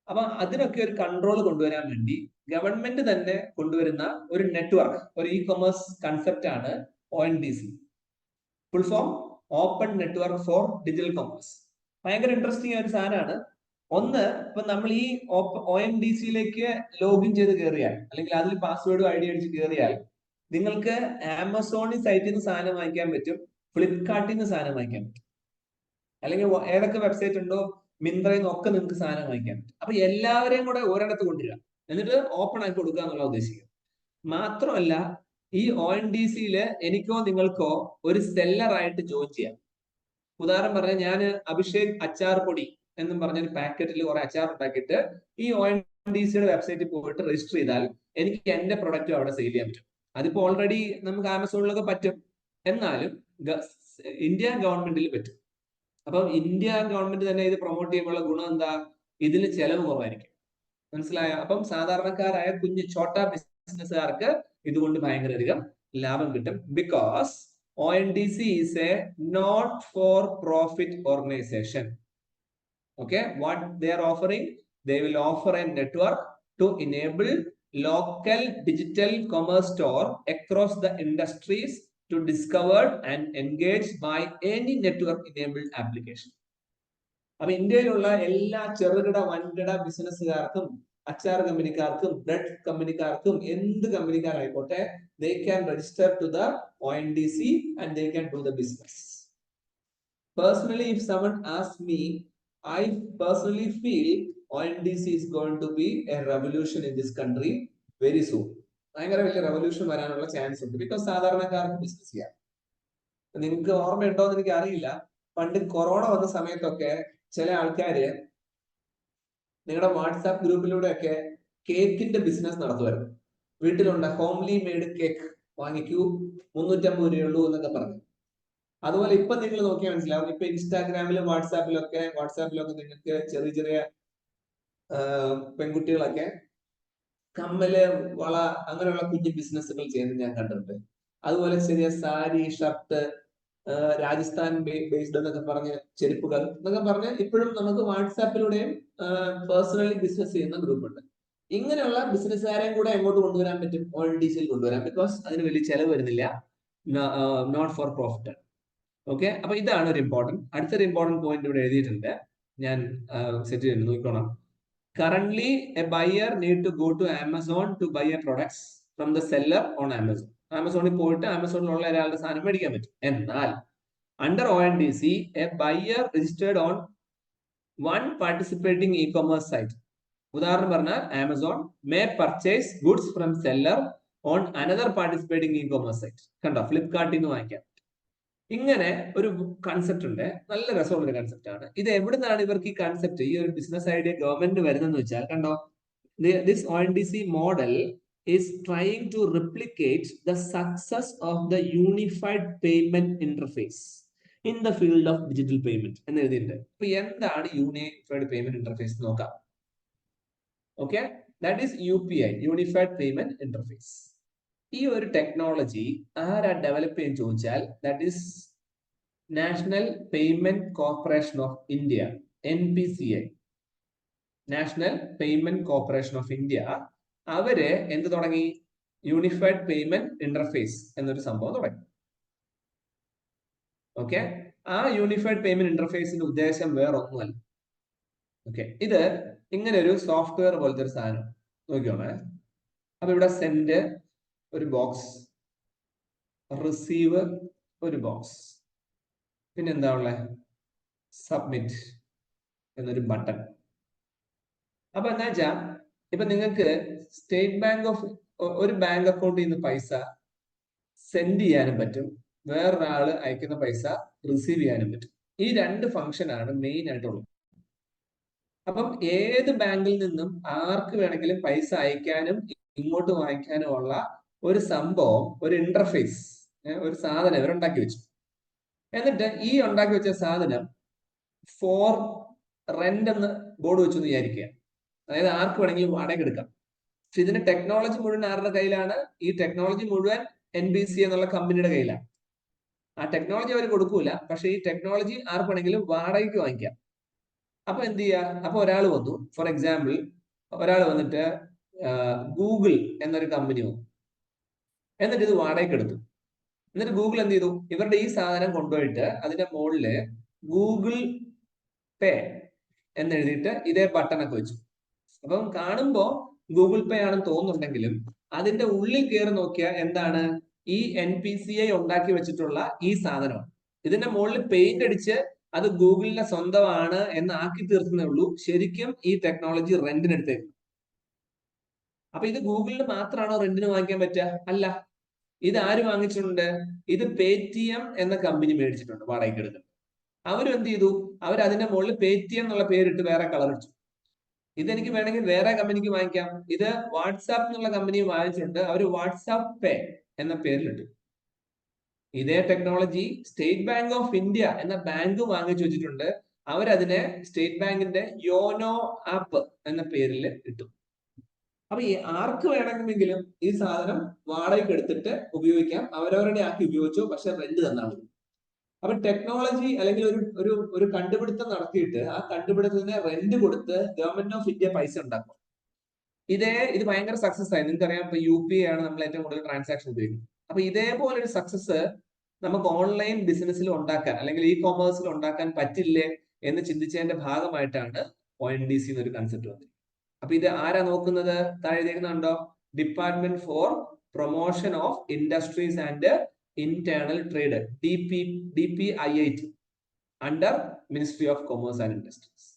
അപ്പൊ അതിനൊക്കെ ഒരു കൺട്രോൾ കൊണ്ടുവരാൻ വേണ്ടി ഗവൺമെന്റ് തന്നെ കൊണ്ടുവരുന്ന ഒരു നെറ്റ്വർക്ക്, ഒരു ഇ കൊമേഴ്സ് കൺസെപ്റ്റ് ആണ് ONDC. Full form open network four digital commerce. ഭയങ്കര ഇൻട്രസ്റ്റിംഗ് ആയ ഒരു സാധനമാണ്. ഒന്ന്, ഇപ്പൊ നമ്മൾ ഈ ONDC-യിലേക്ക് ലോഗിൻ ചെയ്ത് കയറിയാൽ അല്ലെങ്കിൽ അതിൽ പാസ്വേഡും ID അടിച്ച് കയറിയാൽ നിങ്ങൾക്ക് ആമസോണിൽ സൈറ്റിൽ നിന്ന് സാധനം വാങ്ങിക്കാൻ പറ്റും, ഫ്ലിപ്കാർട്ടിൽ നിന്ന് സാധനം വാങ്ങിക്കാൻ പറ്റും, അല്ലെങ്കിൽ ഏതൊക്കെ വെബ്സൈറ്റ് ഉണ്ടോ മിന്ത്രയിൽ നിന്നൊക്കെ നിങ്ങൾക്ക് സാധനം വാങ്ങിക്കാൻ പറ്റും. അപ്പൊ എല്ലാവരെയും കൂടെ ഒരിടത്ത് കൊണ്ടുവരിക, എന്നിട്ട് ഓപ്പൺ ആക്കി കൊടുക്കുക എന്നുള്ള ഉദ്ദേശിക്കുക. മാത്രമല്ല ഈ ONDC-യില് എനിക്കോ നിങ്ങൾക്കോ ഒരു സെല്ലറായിട്ട് ജോയിൻ ചെയ്യാം. ഉദാഹരണം പറഞ്ഞാൽ ഞാൻ അഭിഷേക് അച്ചാർ പൊടി എന്നും പറഞ്ഞൊരു പാക്കറ്റിൽ കുറെ അച്ചാർ ഉണ്ടാക്കിയിട്ട് ഈ ONDC-യുടെ വെബ്സൈറ്റിൽ പോയിട്ട് രജിസ്റ്റർ ചെയ്താൽ എനിക്ക് എന്റെ പ്രൊഡക്റ്റും അവിടെ സെയിൽ ചെയ്യാൻ പറ്റും. അതിപ്പോ ഓൾറെഡി നമുക്ക് ആമസോണിലൊക്കെ പറ്റും, എന്നാലും ഇന്ത്യ ഗവൺമെന്റിൽ പറ്റും. അപ്പം ഇന്ത്യ ഗവൺമെന്റ് തന്നെ ഇത് പ്രൊമോട്ട് ചെയ്യുമ്പോഴുള്ള ഗുണം എന്താ? ഇതിന് ചെലവ് കുറവായിരിക്കും. മനസ്സിലായോ? അപ്പം സാധാരണക്കാരായ കുഞ്ഞു ചോട്ട ബിസിനസ്സുകാർക്ക് ഇതുകൊണ്ട് ഭയങ്കര അധികം ലാഭം കിട്ടും. Because ONDC is a not for profit organization. Okay, what they are offering? They will offer a network to enable local digital commerce store across the industries to discovered and engaged by any network enabled application. അപ്പൊ ഇന്ത്യയിലുള്ള എല്ലാ ചെറുകിട വൻകിട ബിസിനസ്സുകാർക്കും, അച്ചാർ കമ്പനിക്കാർക്കും, bread കമ്പനിക്കാർക്കും, എന്ത് കമ്പനിക്കാരായിക്കോട്ടെ, they can register to the ONDC and they can do the business. Personally, if someone asks me, I personally feel ONDC is going to be a revolution in this country very soon. ഭയങ്കര വലിയ revolution വരാനുള്ള chance ഉണ്ട്. Because സാധാരണക്കാർക്ക് business ചെയ്യാം. നിങ്ങൾക്ക് ഓർമ്മയുണ്ടോ എന്ന് എനിക്ക് അറിയില്ല, പണ്ട് കൊറോണ വന്ന സമയത്തൊക്കെ ചില ആൾക്കാര് നിങ്ങളുടെ വാട്സാപ്പ് ഗ്രൂപ്പിലൂടെയൊക്കെ കേക്കിന്റെ ബിസിനസ് നടത്തുമായിരുന്നു. വീട്ടിലുണ്ട് ഹോംലി മെയ്ഡ് കേക്ക് വാങ്ങിക്കൂ, 350 രൂപയുള്ളൂ എന്നൊക്കെ പറഞ്ഞു. അതുപോലെ ഇപ്പൊ നിങ്ങൾ നോക്കിയാൽ മനസ്സിലാവും, ഇപ്പൊ ഇൻസ്റ്റാഗ്രാമിലും വാട്സാപ്പിലൊക്കെ നിങ്ങൾക്ക് ചെറിയ ചെറിയ പെൺകുട്ടികളൊക്കെ കമ്മല്, വള, അങ്ങനെയുള്ള കുഞ്ഞു ബിസിനസ്സുകൾ ചെയ്യുന്നത് ഞാൻ കണ്ടിട്ടുണ്ട്. അതുപോലെ ചെറിയ സാരി, ഷർട്ട്, രാജസ്ഥാൻ ബേസ്ഡ് എന്നൊക്കെ പറഞ്ഞ് ചെരുപ്പുകൾ എന്നൊക്കെ പറഞ്ഞ് ഇപ്പോഴും നമുക്ക് വാട്സാപ്പിലൂടെയും പേഴ്സണലി ബിസിനസ് ചെയ്യുന്ന ഗ്രൂപ്പ് ഉണ്ട്. ഇങ്ങനെയുള്ള ബിസിനസ്സുകാരെയും കൂടെ എങ്ങോട്ട് കൊണ്ടുവരാൻ പറ്റും? ONDC-യിൽ കൊണ്ടുവരാം. ബിക്കോസ് അതിന് വലിയ ചെലവ് വരുന്നില്ല, നോട്ട് ഫോർ പ്രോഫിറ്റ്. ഓക്കെ, അപ്പൊ ഇതാണ് ഒരു ഇമ്പോർട്ടന്റ്. അടുത്തൊരു ഇമ്പോർട്ടന്റ് പോയിന്റ് ഇവിടെ എഴുതിയിട്ടുണ്ട്, ഞാൻ സെറ്റ് ചെയ്ത് നോക്കണം. Currently, a buyer need to go to Amazon to buy a products from the seller on Amazon. ആമസോണിൽ പോയിട്ട് ആമസോണിലുള്ള ഒരാളുടെ സാധനം മേടിക്കാൻ പറ്റും. എന്നാൽ under ONDC, a buyer registered on one participating e-commerce site, ഉദാഹരണം പറഞ്ഞാൽ Amazon, may purchase goods from seller on another participating e-commerce site. കണ്ടോ, ഫ്ലിപ്കാർട്ടിൽ നിന്ന് വാങ്ങിക്കാം. ഇങ്ങനെ ഒരു കൺസെപ്റ്റ് ഉണ്ട്. നല്ല രസമുള്ള ഒരു കൺസെപ്റ്റ് ആണ് ഇത്. എവിടുന്നാണ് ഇവർക്ക് ഈ കൺസെപ്റ്റ്, ഈ ഒരു ബിസിനസ് ഐഡിയ ഗവൺമെന്റ് വരുന്നതെന്ന് വെച്ചാൽ, കണ്ടോ, this ONDC model is trying to replicate the success of the unified payment interface in the field of digital payment എന്ന് എഴുതിയിട്ടുണ്ട്. അപ്പൊ എന്താണ് യൂണിഫൈഡ് പേയ്മെന്റ് ഇന്റർഫേസ് നോക്കാം. Okay, that is UPI, unified payment interface. ഈ ഒരു ടെക്നോളജി ആരാ develop ചെയ്യാൻ ചോദിച്ചാൽ, that is national payment corporation of India, NPCI, national payment corporation of India. അവര് എന്ത് തുടങ്ങി? യൂണിഫൈഡ് പേയ്മെന്റ് ഇന്റർഫേസ് എന്നൊരു സംഭവം തുടങ്ങി. ഓക്കെ, ആ യൂണിഫൈഡ് പേയ്മെന്റ് ഇന്റർഫേസിന്റെ ഉദ്ദേശം വേറെ ഒന്നുമല്ല. ഓക്കെ, ഇത് ഇങ്ങനെ ഒരു സോഫ്റ്റ്വെയർ പോലത്തെ ഒരു സാധനം നോക്കിയോണേ. അപ്പൊ ഇവിടെ സെൻഡ് ഒരു ബോക്സ്, റിസീവ് ഒരു ബോക്സ്, പിന്നെ എന്താ ഉള്ളത്? സബ്മിറ്റ് എന്നൊരു ബട്ടൺ. അപ്പൊ എന്താ വെച്ചാ, ഇപ്പൊ നിങ്ങൾക്ക് സ്റ്റേറ്റ് ബാങ്ക് ഓഫ് ഒരു ബാങ്ക് അക്കൗണ്ടിൽ നിന്ന് പൈസ സെൻഡ് ചെയ്യാനും പറ്റും, വേറൊരാള് അയക്കുന്ന പൈസ റിസീവ് ചെയ്യാനും പറ്റും. ഈ 2 ഫംഗ്ഷനാണ് മെയിൻ ആയിട്ടുള്ളത്. അപ്പം ഏത് ബാങ്കിൽ നിന്നും ആർക്ക് വേണമെങ്കിലും പൈസ അയക്കാനും ഇങ്ങോട്ട് വാങ്ങിക്കാനും ഉള്ള ഒരു സംഭവം, ഒരു ഇന്റർഫേസ്, ഒരു സാധനം ഇവരുണ്ടാക്കി വെച്ചു. എന്നിട്ട് ഈ ഉണ്ടാക്കി വെച്ച സാധനം ഫോർ റെന്റ് എന്ന് ബോർഡ് വെച്ചു വിചാരിക്കുക. അതായത് ആർക്ക് വേണമെങ്കിലും വാടക എടുക്കാം. പക്ഷെ ഇതിന്റെ ടെക്നോളജി മുഴുവൻ ആരുടെ കയ്യിലാണ്? ഈ ടെക്നോളജി മുഴുവൻ NBC എന്നുള്ള കമ്പനിയുടെ കയ്യിലാണ്. ആ ടെക്നോളജി അവർ കൊടുക്കൂല, പക്ഷെ ഈ ടെക്നോളജി ആർക്ക് വേണമെങ്കിലും വാടകയ്ക്ക് വാങ്ങിക്കാം. അപ്പൊ എന്ത് ചെയ്യാ? അപ്പൊ ഒരാൾ വന്നു, ഫോർ എക്സാമ്പിൾ ഒരാൾ വന്നിട്ട് ഗൂഗിൾ എന്നൊരു കമ്പനി വന്നു, എന്നിട്ട് ഇത് വാടകയ്ക്ക് എടുത്തു. എന്നിട്ട് ഗൂഗിൾ എന്ത് ചെയ്തു? ഇവരുടെ ഈ സാധനം കൊണ്ടുപോയിട്ട് അതിന്റെ മുകളില് ഗൂഗിൾ പേ എന്നെഴുതിയിട്ട് ഇതേ ബട്ടണൊക്കെ വെച്ചു. അപ്പം കാണുമ്പോ ഗൂഗിൾ പേ ആണെന്ന് തോന്നുന്നുണ്ടെങ്കിലും അതിന്റെ ഉള്ളിൽ കയറി നോക്കിയാൽ എന്താണ്? ഈ NPCI ഉണ്ടാക്കി വെച്ചിട്ടുള്ള ഈ സാധനമാണ്. ഇതിന്റെ മുകളിൽ പെയിന്റ് അടിച്ച് അത് ഗൂഗിളിന്റെ സ്വന്തമാണ് എന്ന് ആക്കി തീർക്കുന്നേ ഉള്ളൂ. ശരിക്കും ഈ ടെക്നോളജി റെന്റിന് എടുത്തേക്കും. അപ്പൊ ഇത് ഗൂഗിളിന് മാത്രമാണോ റെന്റിന് വാങ്ങിക്കാൻ പറ്റുക? അല്ല. ഇത് ആര് വാങ്ങിച്ചിട്ടുണ്ട്? ഇത് Paytm എന്ന കമ്പനി മേടിച്ചിട്ടുണ്ട് വാടകയ്ക്ക് എടുക്കുന്നത്. അവരും എന്ത് ചെയ്തു? അവർ അതിന്റെ മുകളിൽ Paytm എന്നുള്ള പേരിട്ട് വേറെ കളർ അടിച്ചു. ഇതെനിക്ക് വേണമെങ്കിൽ വേറെ കമ്പനിക്ക് വാങ്ങിക്കാം. ഇത് വാട്സാപ്പ് എന്നുള്ള കമ്പനി വാങ്ങിച്ചിട്ടുണ്ട്, അവർ വാട്സാപ്പ് പേ എന്ന പേരിലിട്ടു. ഇതേ technology state Bank of India എന്ന ബാങ്ക് വാങ്ങിച്ചു വെച്ചിട്ടുണ്ട്. അവരതിനെ സ്റ്റേറ്റ് ബാങ്കിന്റെ യോനോ ആപ്പ് എന്ന പേരിൽ ഇട്ടു. അപ്പൊ ഈ ആർക്ക് വേണമെങ്കിലും ഈ സാധനം വാടകയ്ക്ക് എടുത്തിട്ട് ഉപയോഗിക്കാം. അവരവരുടെ ആക്കി ഉപയോഗിച്ചു, പക്ഷെ റെന്റ് തന്നാൽ മതി. അപ്പൊ ടെക്നോളജി അല്ലെങ്കിൽ ഒരു കണ്ടുപിടുത്തം നടത്തിയിട്ട് ആ കണ്ടുപിടുത്തത്തിന് റെന്റ് കൊടുത്ത് ഗവൺമെന്റ് ഓഫ് ഇന്ത്യ പൈസ ഉണ്ടാക്കും. ഇത് ഭയങ്കര സക്സസ് ആയി. നിങ്ങൾക്കറിയാം, ഇപ്പൊ UPI ആണ് നമ്മൾ ഏറ്റവും കൂടുതൽ ട്രാൻസാക്ഷൻ ഉപയോഗിക്കുന്നത്. അപ്പൊ ഇതേപോലെ ഒരു സക്സസ് നമുക്ക് ഓൺലൈൻ ബിസിനസ്സിൽ ഉണ്ടാക്കാൻ അല്ലെങ്കിൽ e-commerceൽ ഉണ്ടാക്കാൻ പറ്റില്ലേ എന്ന് ചിന്തിച്ചതിന്റെ ഭാഗമായിട്ടാണ് ONDC എന്നൊരു കൺസെപ്റ്റ് വന്നത്. അപ്പൊ ഇത് ആരാ നോക്കുന്നത്? താഴെ എഴുതിയിരിക്കുന്നുണ്ടോ? Department for promotion of industries and internal trade, DPIIT, under ministry of commerce and industries.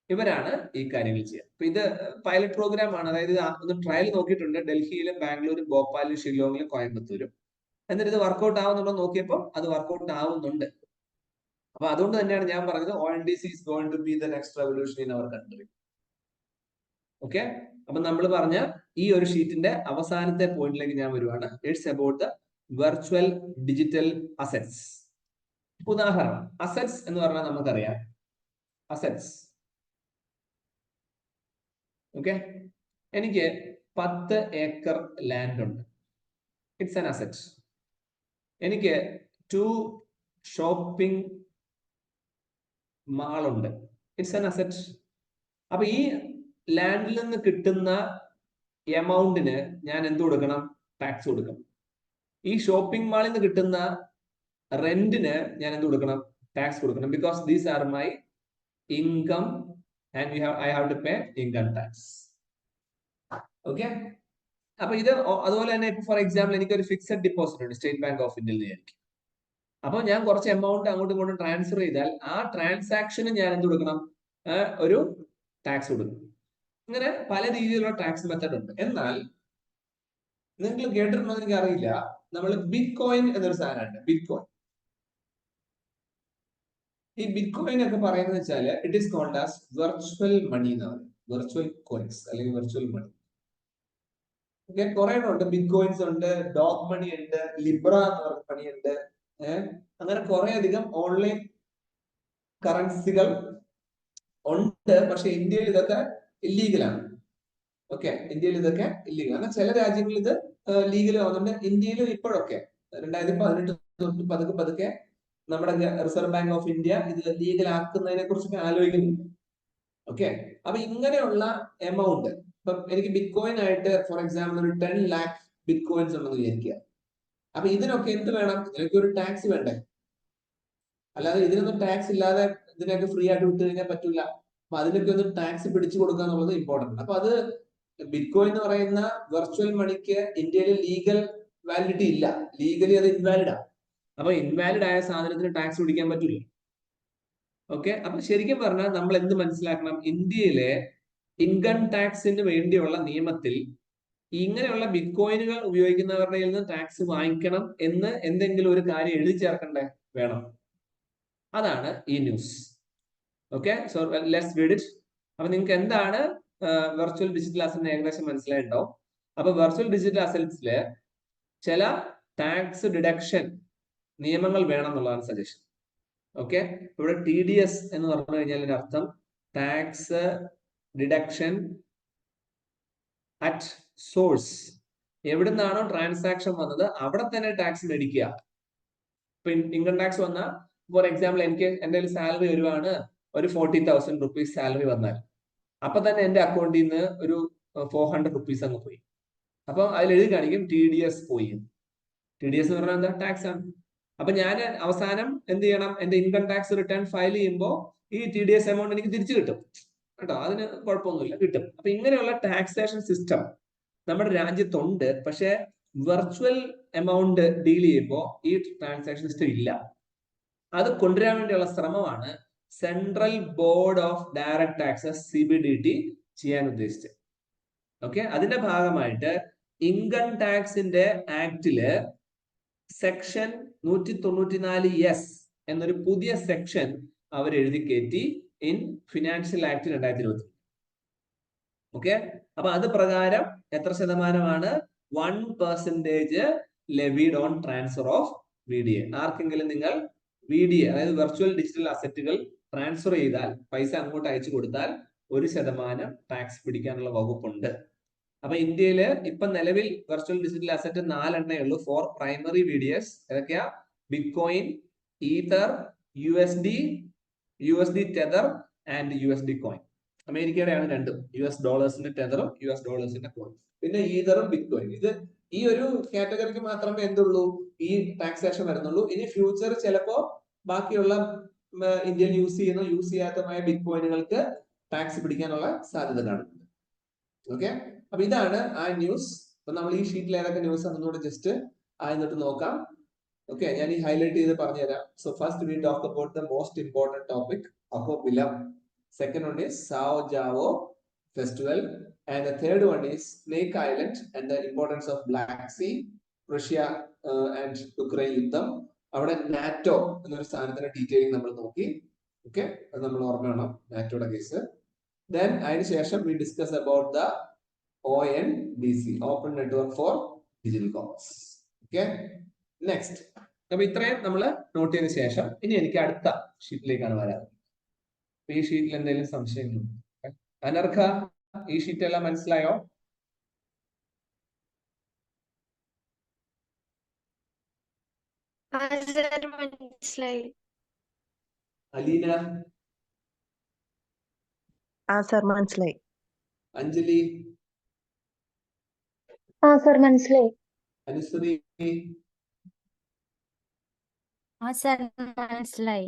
ഇവരാണ് ഈ കാര്യങ്ങൾ ചെയ്യുക. അപ്പൊ ഇത് പൈലറ്റ് പ്രോഗ്രാം ആണ്. അതായത് ഒന്ന് ട്രയൽ നോക്കിയിട്ടുണ്ട് ഡൽഹിയിലും ബാംഗ്ലൂരും ഭോപ്പാലിലും ഷില്ലോങ്ങിലും കോയമ്പത്തൂരും. എന്നിട്ട് ഇത് വർക്ക്ഔട്ട് ആവുന്നുണ്ടോ നോക്കിയപ്പോൾ അത് വർക്ക്ഔട്ട് ആവുന്നുണ്ട്. അപ്പൊ അതുകൊണ്ട് തന്നെയാണ് ഞാൻ പറഞ്ഞത് ONDC is going to be the next revolution in our country. Okay, അപ്പൊ നമ്മൾ പറഞ്ഞ ഈ ഒരു ഷീറ്റിന്റെ അവസാനത്തെ പോയിന്റിലേക്ക് ഞാൻ വരുവാണ്. It's about the virtual digital assets. ഉദാഹരണം, അസറ്റ്സ് എന്ന് പറഞ്ഞാൽ നമുക്കറിയാം, അസറ്റ്സ്. ഓക്കെ, എനിക്ക് 10 ഏക്കർ ലാൻഡ് ഉണ്ട്. It's an asset. എനിക്ക് 2 ഷോപ്പിംഗ് മാൾ ഉണ്ട്. It's an asset. അപ്പൊ ഈ ലാൻഡിൽ നിന്ന് കിട്ടുന്ന എമൗണ്ടിന് ഞാൻ എന്ത് കൊടുക്കണം? ടാക്സ് കൊടുക്കണം. ഈ ഷോപ്പിംഗ് മാളിൽ നിന്ന് കിട്ടുന്ന റെന്റിന് ഞാൻ എന്ത് കൊടുക്കണം? ടാക്സ് കൊടുക്കണം. Because these are my income and I have to pay income tax. Okay, അപ്പൊ ഇത് അതുപോലെ തന്നെ ഇപ്പൊ ഫോർ എക്സാമ്പിൾ എനിക്ക് ഒരു ഫിക്സഡ് ഡിപ്പോസിറ്റ് ഉണ്ട് സ്റ്റേറ്റ് ബാങ്ക് ഓഫ് ഇന്ത്യയിൽ വിചാരിക്കും. അപ്പൊ ഞാൻ കുറച്ച് എമൗണ്ട് അങ്ങോട്ടും ഇങ്ങോട്ടും ട്രാൻസ്ഫർ ചെയ്താൽ ആ ട്രാൻസാക്ഷന് ഞാൻ എന്ത് കൊടുക്കണം? ഒരു ടാക്സ് കൊടുക്കണം. ഇങ്ങനെ പല രീതിയിലുള്ള ടാക്സ് മെത്തഡ് ഉണ്ട്. എന്നാൽ നിങ്ങൾ കേട്ടിട്ടുണ്ടോ എന്ന് എനിക്ക് അറിയില്ല, നമ്മൾ ബിറ്റ് കോയിൻ എന്നൊരു സാധനമുണ്ട്. Bitcoin. ഈ ബിറ്റ് കോയിൻ ഒക്കെ പറയുന്നത് വെച്ചാല് it is called as virtual money എന്ന് പറയും. വെർച്വൽ കോയിൻസ് അല്ലെങ്കിൽ വെർച്വൽ മണി. ഓക്കെ, കുറെ ഉണ്ട്. ബിറ്റ് കോയിൻസ് ഉണ്ട്, ഡോഗ് മണി ഉണ്ട്, ലിബ്ര എന്ന് പറഞ്ഞ മണി ഉണ്ട്. അങ്ങനെ കുറെ അധികം ഓൺലൈൻ കറൻസികൾ ഉണ്ട്. പക്ഷെ ഇന്ത്യയിൽ ഇതൊക്കെ ഇല്ലീഗലാണ്. ഓക്കെ, ഇന്ത്യയിൽ ഇതൊക്കെ ഇല്ലീഗലാണ്. ചില രാജ്യങ്ങളിൽ ഇത് ലീഗൽ ആവുന്നുണ്ട്. ഇന്ത്യയിലും ഇപ്പോഴൊക്കെ 2018 തൊട്ട് പതുക്കെ പതുക്കെ നമ്മുടെ റിസർവ് ബാങ്ക് ഓഫ് ഇന്ത്യ ഇത് ലീഗൽ ആക്കുന്നതിനെ കുറിച്ചൊക്കെ ആലോചിക്കുന്നുണ്ട്. ഓക്കെ, അപ്പൊ ഇങ്ങനെയുള്ള എമൗണ്ട് ഇപ്പം എനിക്ക് ബിറ്റ് കോയിൻ ആയിട്ട് ഫോർ എക്സാമ്പിൾ ഒരു 10 lakh ബിറ്റ് കോയിൻസ് ഉണ്ടെന്ന് വിചാരിക്കുക. അപ്പൊ ഇതിനൊക്കെ എന്ത് വേണം? ഇതിനൊക്കെ ഒരു ടാക്സ് വേണ്ടേ? അല്ലാതെ ഇതിനൊന്നും ടാക്സ് ഇല്ലാതെ ഇതിനൊക്കെ ഫ്രീ ആയിട്ട് വിട്ടു കഴിഞ്ഞാൽ പറ്റൂല. അപ്പൊ അതിനൊക്കെ ഒന്ന് ടാക്സ് പിടിച്ചു കൊടുക്കുക എന്നുള്ളത് ഇമ്പോർട്ടന്റ്. അപ്പൊ അത് ബിറ്റ് കോയിൻ എന്ന് പറയുന്ന വെർച്വൽ മണിക്ക് ഇന്ത്യയിൽ ലീഗൽ വാലിഡിറ്റി ഇല്ല. ലീഗലി അത് ഇൻവാലിഡ് ആണ്. അപ്പൊ ഇൻവാലിഡ് ആയ സാധനത്തിന് ടാക്സ് പിടിക്കാൻ പറ്റില്ല. ഓക്കെ, അപ്പൊ ശരിക്കും പറഞ്ഞാൽ നമ്മൾ എന്ത് മനസ്സിലാക്കണം? ഇന്ത്യയിലെ ഇൻകം ടാക്സിന് വേണ്ടിയുള്ള നിയമത്തിൽ ഇങ്ങനെയുള്ള ബിറ്റ് കോയിനുകൾ ഉപയോഗിക്കുന്നവരുടെ നിന്ന് ടാക്സ് വാങ്ങിക്കണം എന്ന് എന്തെങ്കിലും ഒരു കാര്യം എഴുതി ചേർക്കണ്ടേ? വേണം. അതാണ് ഈ news. Okay, so let's read it. അപ്പൊ നിങ്ങൾക്ക് എന്താണ് വെർച്വൽ ഡിജിറ്റൽ അസറ്റ് ഏകദേശം മനസ്സിലായിട്ടുണ്ടാവും. അപ്പൊ വെർച്വൽ ഡിജിറ്റൽ അസറ്റ്സില് ചില ടാക്സ് ഡിഡക്ഷൻ നിയമങ്ങൾ വേണം എന്നുള്ളതാണ് സജഷൻ. ഓക്കെ, ഇവിടെ TDS എന്ന് പറഞ്ഞു കഴിഞ്ഞാൽ അതിന്റെ അർത്ഥം ടാക്സ് ഡിഡക്ഷൻ അറ്റ് സോഴ്സ്. എവിടുന്നാണോ ട്രാൻസാക്ഷൻ വന്നത് അവിടെ തന്നെ ടാക്സ് മേടിക്കുക. ഇപ്പൊ ഇൻകം ടാക്സ് വന്നാൽ, ഫോർ എക്സാമ്പിൾ എനിക്ക് എന്റെ സാലറി വരുവാണ്, ഒരു 40,000 റുപ്പീസ് സാലറി വന്നാൽ അപ്പൊ തന്നെ എന്റെ അക്കൗണ്ടിൽ നിന്ന് ഒരു 400 റുപ്പീസ് അങ്ങ് പോയി. അപ്പൊ അതിൽ എഴുതി കാണിക്കും TDS പോയി. TDS എന്ന് പറഞ്ഞാൽ എന്താ? ടാക്സ് ആണ്. അപ്പൊ ഞാൻ അവസാനം എന്ത് ചെയ്യണം? എന്റെ ഇൻകം ടാക്സ് റിട്ടേൺ ഫയൽ ചെയ്യുമ്പോൾ ഈ TDS എമൗണ്ട് എനിക്ക് തിരിച്ചു കിട്ടും കേട്ടോ, അതിന് കുഴപ്പമൊന്നുമില്ല, കിട്ടും. അപ്പൊ ഇങ്ങനെയുള്ള ടാക്സേഷൻ സിസ്റ്റം നമ്മുടെ രാജ്യത്തുണ്ട്. പക്ഷെ വെർച്വൽ എമൗണ്ട് ഡീൽ ചെയ്യുമ്പോൾ ഈ ട്രാൻസാക്ഷൻ സിസ്റ്റം ഇല്ല. അത് കൊണ്ടുവരാൻ വേണ്ടിയുള്ള ശ്രമമാണ് central board of direct taxes CBDT ചെയ്യാൻ ഉദ്ദേശിച്ചത്. ഓക്കെ, അതിന്റെ ഭാഗമായിട്ട് ഇൻകം ടാക്സിന്റെ ആക്ടില് സെക്ഷൻ 194S എന്നൊരു പുതിയ സെക്ഷൻ അവർ എഴുതി കയറ്റി ഇൻ ഫിനാൻഷ്യൽ ആക്ട് 2020. ഓക്കെ, അപ്പൊ അത് പ്രകാരം എത്ര ശതമാനമാണ്? 1% levied on transfer of VDA. ആർക്കെങ്കിലും നിങ്ങൾ VDA അതായത് വെർച്വൽ ഡിജിറ്റൽ അസറ്റുകൾ ട്രാൻസ്ഫർ ചെയ്താൽ, പൈസ അങ്ങോട്ട് അയച്ചു കൊടുത്താൽ 1% ടാക്സ് പിടിക്കാനുള്ള വകുപ്പുണ്ട്. അപ്പൊ ഇന്ത്യയില് ഇപ്പൊ നിലവിൽ വെർച്വൽ ഡിജിറ്റൽ അസറ്റ് 4 എണ്ണേ ഉള്ളൂ ഫോർ പ്രൈമറി VDS. ഏതൊക്കെയാ? Bitcoin, ether, USD tether and USD coin. അമേരിക്കയുടെയാണ് രണ്ടും, US ഡോളേഴ്സിന്റെ ടെതറും US ഡോളേഴ്സിന്റെ കോയിൻ. പിന്നെ ഈതറും ബിറ്റ്കോയിൻ. ഇത് ഈ ഒരു കാറ്റഗറിക്ക് മാത്രമേ എന്തുള്ളൂ? ഈ ടാക്സേഷൻ വരുന്നുള്ളൂ. ഇനി ഫ്യൂച്ചർ ചിലപ്പോ ബാക്കിയുള്ള ഇന്ത്യയിൽ യൂസ് ചെയ്യാത്തമായ ബിറ്റ്കോയിനുകൾക്ക് ടാക്സ് പിടിക്കാനുള്ള സാധ്യത കാണുന്നുണ്ട്. ഓക്കെ, അപ്പൊ ഇതാണ് ആ ന്യൂസ്. അപ്പൊ നമ്മൾ ഈ ഷീറ്റിൽ ഏതൊക്കെ ന്യൂസ് ആണെന്നൂടെ ജസ്റ്റ് എന്നിട്ട് നോക്കാം. ഓക്കെ, ഞാൻ ഈ ഹൈലൈറ്റ് ചെയ്ത് പറഞ്ഞുതരാം. So first we talk about the most important topic, Ahobilam. Second one is Sao Joao festival, and the third one is Snake Island and the importance of Black Sea, Russia and Ukraine യുദ്ധം. അവിടെ NATO എന്നൊരു സ്ഥാനത്തിന്റെ detailing നമ്മൾ നോക്കി. Okay, അത് നമ്മൾ ഓർമ്മ വേണം, നാറ്റോയുടെ case. Then അതിനുശേഷം we discuss about the ONDC, Open Network for Digital Commerce. Okay, next. അപ്പൊ ഇത്രയും നമ്മൾ നോട്ട് ചെയ്തതിനു ശേഷം ഇനി എനിക്ക് അടുത്ത ഷീറ്റിലേക്കാണ് വരാറ്. ഈ ഷീറ്റിൽ എന്തെങ്കിലും സംശയങ്ങളുണ്ടോ? അനർഘ, ഈ ഷീറ്റ് എല്ലാം മനസ്സിലായോ? മനസ്സിലായി. അലീന? സർ മനസ്സിലായി. അഞ്ജലി? സർ മനസ്സിലായി. അനുശ്രീ? സർ മനസ്സിലായി.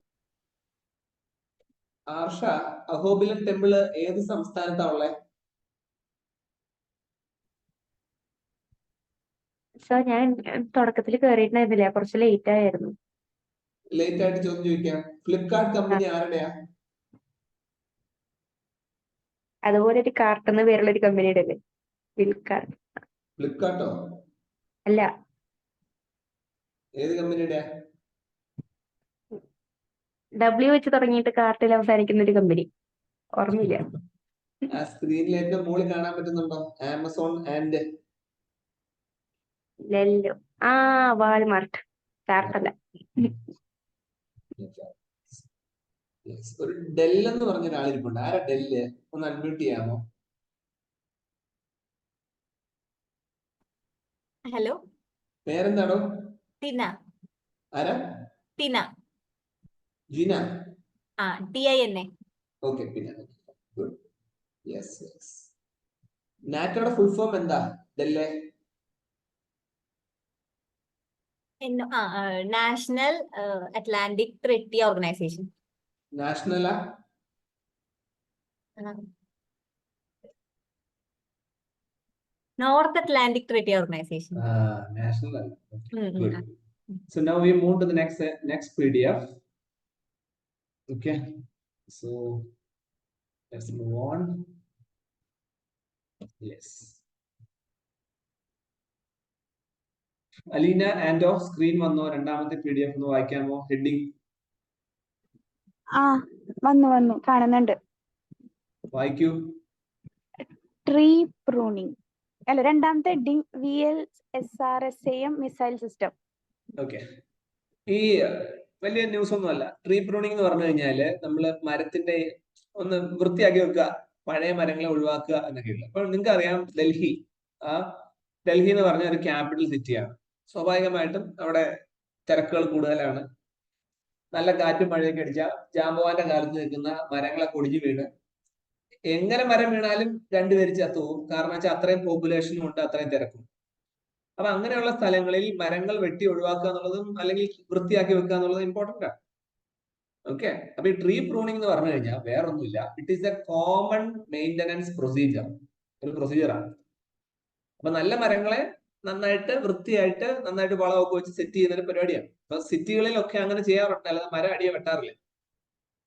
ആർഷ, അഹോബിലം ടെമ്പിള് ഏത് സംസ്ഥാനത്താ ഉള്ളത്? സർ ഞാൻ തുടക്കത്തിൽ കയറിയിട്ടുണ്ടായിരുന്നില്ല, കുറച്ച് ലേറ്റ് ആയിരുന്നു. ലേറ്റ് ആയിട്ട് ചോദ്യം ചോദിക്കാം. ഫ്ലിപ്കാർട്ട് കമ്പനി ആരുടെയാ? അതുപോലെ ഒരു കാർട്ട് എന്ന പേരുള്ള ഒരു കമ്പനിയുടെ അല്ലേ? ഫ്ലിപ്കാർട്ടോ? അല്ല, ഏത് കമ്പനിയുടെ? W വെച്ച് തുടങ്ങിയിട്ട് കാർട്ടിൽ അവസാനിക്കുന്ന ഒരു കമ്പനി, ഓർമ്മയില്ല. ആ സ്ക്രീനിൽ ഏറ്റവും മുകളിൽ കാണാൻ പറ്റുന്നുണ്ടോ? Amazon and Lello. വാൾമാർട്ട്. കാർട്ടല്ല. ഒരു ഡെൽ എന്ന് പറഞ്ഞ ഒരാളിരിപ്പുണ്ട്. ആരാ ഡെല്ല്? ഒന്ന് അൺമ്യൂട്ട് ചെയ്യാമോ? ഹലോ, പേരെന്താണോ? ടിന. ആരാ? ടിന. ജിന? TINA. ഓക്കെ, പിന്നെ ഗുഡ്. Yes yes. നാറ്റോയുടെ ഫുൾ ഫോം എന്താ? ഡെല്ല്? National Atlantic Treaty Organisation. നാഷണലാ? North Atlantic Treaty Organisation. National അല്ല. Good. So now we move to the next PDF. Okay, so let's move on. Yes. Aleena and of screen വന്നോ? രണ്ടാമത്തെ PDF ഒന്ന് വായിക്കാമോ? Heading വന്നു കാണുന്നുണ്ട്. വായിക്കൂ. ട്രീ പ്രൂണിംഗ് അല്ല, രണ്ടാമത്തെ heading VLSRSAM missile system. Okay, ഈ വലിയ ന്യൂസ് ഒന്നുമല്ല. ട്രീ പ്രൂണിംഗ് എന്ന് പറഞ്ഞു കഴിഞ്ഞാല് നമ്മൾ മരത്തിന്റെ ഒന്ന് വൃത്തിയാക്കി വെക്കുക, പഴയ മരങ്ങളെ ഒഴിവാക്കുക എന്നൊക്കെയുള്ളു. അപ്പോൾ നിങ്ങൾക്ക് അറിയാം ഡൽഹി ഡൽഹി എന്ന് പറഞ്ഞ ഒരു ക്യാപിറ്റൽ സിറ്റിയാണ്. സ്വാഭാവികമായിട്ടും അവിടെ തിരക്കുകൾ കൂടുതലാണ്. നല്ല കാറ്റും മഴയൊക്കെ അടിച്ചാൽ ജാമ്പവാന്റെ കാലത്ത് നിൽക്കുന്ന മരങ്ങളൊക്കെ ഒടിഞ്ഞു വീണ് എങ്ങനെ മരം വീണാലും രണ്ടുപേര് ചത്തുപോകും. കാരണം വെച്ചാൽ അത്രയും പോപ്പുലേഷനും ഉണ്ട്, അത്രയും തിരക്കും. അപ്പൊ അങ്ങനെയുള്ള സ്ഥലങ്ങളിൽ മരങ്ങൾ വെട്ടി ഒഴിവാക്കുക എന്നുള്ളതും അല്ലെങ്കിൽ വൃത്തിയാക്കി വെക്കുക എന്നുള്ളതും ഇമ്പോർട്ടന്റ് ആണ്. ഓക്കെ, അപ്പൊ ഈ ട്രീ പ്രൂണിംഗ് എന്ന് പറഞ്ഞു കഴിഞ്ഞാൽ വേറൊന്നുമില്ല, it is A common maintenance procedure, ഒരു പ്രൊസീജിയറാണ്. അപ്പൊ നല്ല മരങ്ങളെ നന്നായിട്ട് വൃത്തിയായിട്ട് നന്നായിട്ട് വളമൊക്കെ വെച്ച് സെറ്റ് ചെയ്യുന്ന ഒരു പരിപാടിയാണ്. അപ്പൊ സിറ്റികളിലൊക്കെ അങ്ങനെ ചെയ്യാറുണ്ട്, അല്ലാതെ മരം അടിയെ വെട്ടാറില്ല.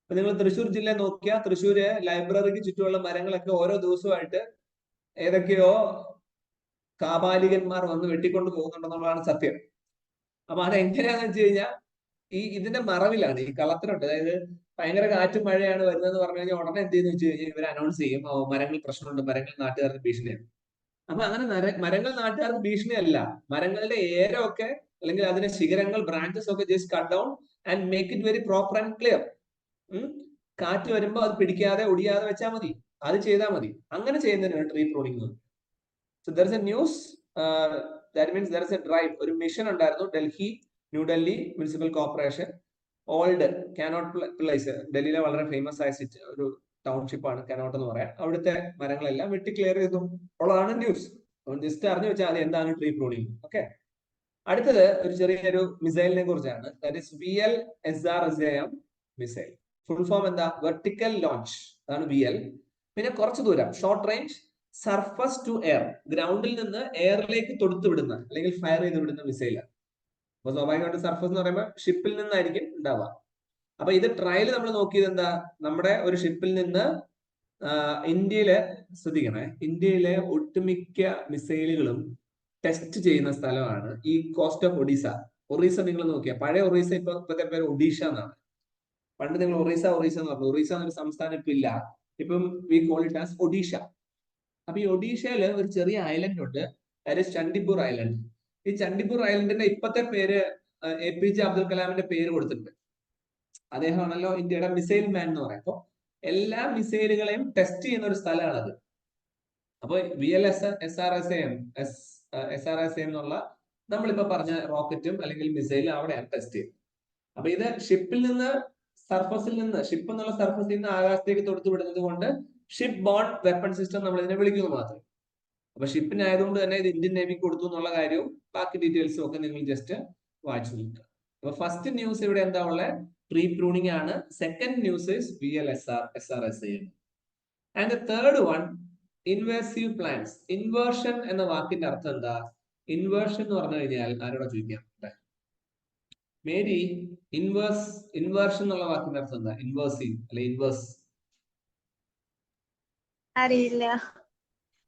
അപ്പൊ നിങ്ങൾ തൃശ്ശൂർ ജില്ല നോക്കിയാൽ തൃശ്ശൂര് ലൈബ്രറിക്ക് ചുറ്റുമുള്ള മരങ്ങളൊക്കെ ഓരോ ദിവസമായിട്ട് ഏതൊക്കെയോ കാപാലികന്മാർ വന്ന് വെട്ടിക്കൊണ്ട് പോകുന്നുണ്ടെന്നുള്ളതാണ് സത്യം. അപ്പൊ അതെങ്ങനെയാന്ന് വെച്ച് കഴിഞ്ഞാൽ ഇതിന്റെ മറവിലാണ് ഈ കള്ളത്തരമുണ്ട്. അതായത് ഭയങ്കര കാറ്റും മഴയാണ് വരുന്നതെന്ന് പറഞ്ഞു കഴിഞ്ഞാൽ ഉടനെ എന്ത് ചെയ്യുന്ന വെച്ച് കഴിഞ്ഞാൽ ഇവർ അനൗൺസ് ചെയ്യും, മരങ്ങൾ പ്രശ്നമുണ്ട്, മരങ്ങൾ നാട്ടുകാർക്ക് ഭീഷണിയാണ്. അപ്പൊ അങ്ങനെ മരങ്ങൾ നാട്ടുകാർക്ക് ഭീഷണിയല്ല, മരങ്ങളുടെ ഏരമൊക്കെ അല്ലെങ്കിൽ അതിന്റെ ശിഖരങ്ങൾ, ബ്രാഞ്ചസ് ഒക്കെ just cut down and make it very proper and clear. കാറ്റ് വരുമ്പോൾ അത് പിടിക്കാതെ ഒടിയാതെ വെച്ചാൽ മതി, അത് ചെയ്താൽ മതി. അങ്ങനെ ചെയ്യുന്നതിനാണ് tree pruning. So there is A news, that means there is A drive, ഒരു മിഷൻ ഉണ്ടായിരുന്നു New Delhi municipal corporation, old cannot place, ഡൽഹിയിലെ വളരെ ഫേമസ് ആയ ഒരു ടൗൺഷിപ്പാണ് കനോട്ട് എന്ന് പറയാം. അവിടുത്തെ മരങ്ങളെല്ലാം വെട്ടി ക്ലിയർ ചെയ്തു ഉള്ളതാണ് ന്യൂസ്. ജസ്റ്റ് അറിഞ്ഞു വെച്ചാൽ അത് എന്താണ് ട്രീ പ്രൂണിംഗ്. ഓക്കെ, അടുത്തത് ഒരു ചെറിയൊരു മിസൈലിനെ കുറിച്ചാണ്. That is VLSRSAM missile. Full form എന്താ? വെർട്ടിക്കൽ ലോഞ്ച്, അതാണ് VL. പിന്നെ കുറച്ച് ദൂരം short range surface to air, ഗ്രൗണ്ടിൽ നിന്ന് എയറിലേക്ക് തൊടുത്തു വിടുന്ന അല്ലെങ്കിൽ ഫയർ ചെയ്ത് വിടുന്ന മിസൈലാണ്. അപ്പൊ സ്വാഭാവികമായിട്ട് സർഫസ് എന്ന് പറയുമ്പോൾ ഷിപ്പിൽ നിന്നായിരിക്കും ഉണ്ടാവുക. അപ്പൊ ഇത് ട്രയൽ നമ്മൾ നോക്കിയത് എന്താ? നമ്മുടെ ഒരു ഷിപ്പിൽ നിന്ന് ഇന്ത്യയിലെ ശ്രദ്ധിക്കണേ, ഇന്ത്യയിലെ ഒട്ടുമിക്ക മിസൈലുകളും ടെസ്റ്റ് ചെയ്യുന്ന സ്ഥലമാണ് ഈ കോസ്റ്റ് ഓഫ് ഒറീസ നിങ്ങൾ നോക്കിയാൽ, പഴയ ഒറീസ ഇപ്പോഴത്തെ പേര് ഒഡീഷ എന്നാണ്. പണ്ട് നിങ്ങൾ ഒറീസ എന്ന് പറഞ്ഞു. ഒറീസ എന്നൊരു സംസ്ഥാനം ഇപ്പൊ ഇല്ല, ഇപ്പം we call it as Odisha. അപ്പൊ ഈ ഒഡീഷയില് ഒരു ചെറിയ ഐലൻഡ് ഉണ്ട്, അതായത് ചണ്ഡിപൂർ ഐലൻഡ്. ഈ ചണ്ഡിപൂർ ഐലൻഡിന്റെ ഇപ്പത്തെ പേര് APJ അബ്ദുൽ കലാമിന്റെ പേര് കൊടുത്തിട്ടുണ്ട്. അദ്ദേഹമാണല്ലോ ഇന്ത്യയുടെ മിസൈൽ മാൻ എന്ന് പറയുമ്പോൾ എല്ലാ മിസൈലുകളെയും ടെസ്റ്റ് ചെയ്യുന്ന ഒരു സ്ഥലമാണത്. അപ്പൊ VLSRSAM എന്നുള്ള നമ്മളിപ്പോ പറഞ്ഞ റോക്കറ്റും അല്ലെങ്കിൽ മിസൈലും അവിടെയാണ് ടെസ്റ്റ് ചെയ്യുന്നത്. അപ്പൊ ഇത് ഷിപ്പിൽ നിന്ന് ഷിപ്പ് എന്നുള്ള സർഫസിൽ നിന്ന് ആകാശത്തേക്ക് തൊടുത്തു വിടുന്നത് കൊണ്ട് ഷിപ്പ് ബോൺ വെപ്പൺ സിസ്റ്റം നമ്മൾ ഇതിനെ വിളിക്കുന്നു മാത്രം. അപ്പൊ ഷിപ്പിനായതുകൊണ്ട് തന്നെ ഇത് ഇന്ത്യൻ നേവിക്ക് കൊടുത്തു എന്നുള്ള കാര്യവും ബാക്കി ഡീറ്റെയിൽസും ഒക്കെ നിങ്ങൾ ജസ്റ്റ് വായിച്ചു നോക്കുക. അപ്പൊ ഫസ്റ്റ് ന്യൂസ് ഇവിടെ എന്താ ഉള്ളത്? ട്രീ പ്രൂണിംഗ് ആണ്. Second news is VLSRSAM. And the third one invasive plants. Inversion എന്ന വാക്കിന്റെ അർത്ഥം എന്താ? ഇൻവേർഷൻ എന്ന് പറഞ്ഞു കഴിഞ്ഞാൽ ആരോടാ ചോദിക്കാം? മേരി, ഇൻവേർഷൻ എന്നുള്ള വാക്കിന്റെ അർത്ഥം എന്താ? ഇൻവേഴ്സീവ് അല്ലെ ഇൻവേഴ്സ്? അറിയില്ല.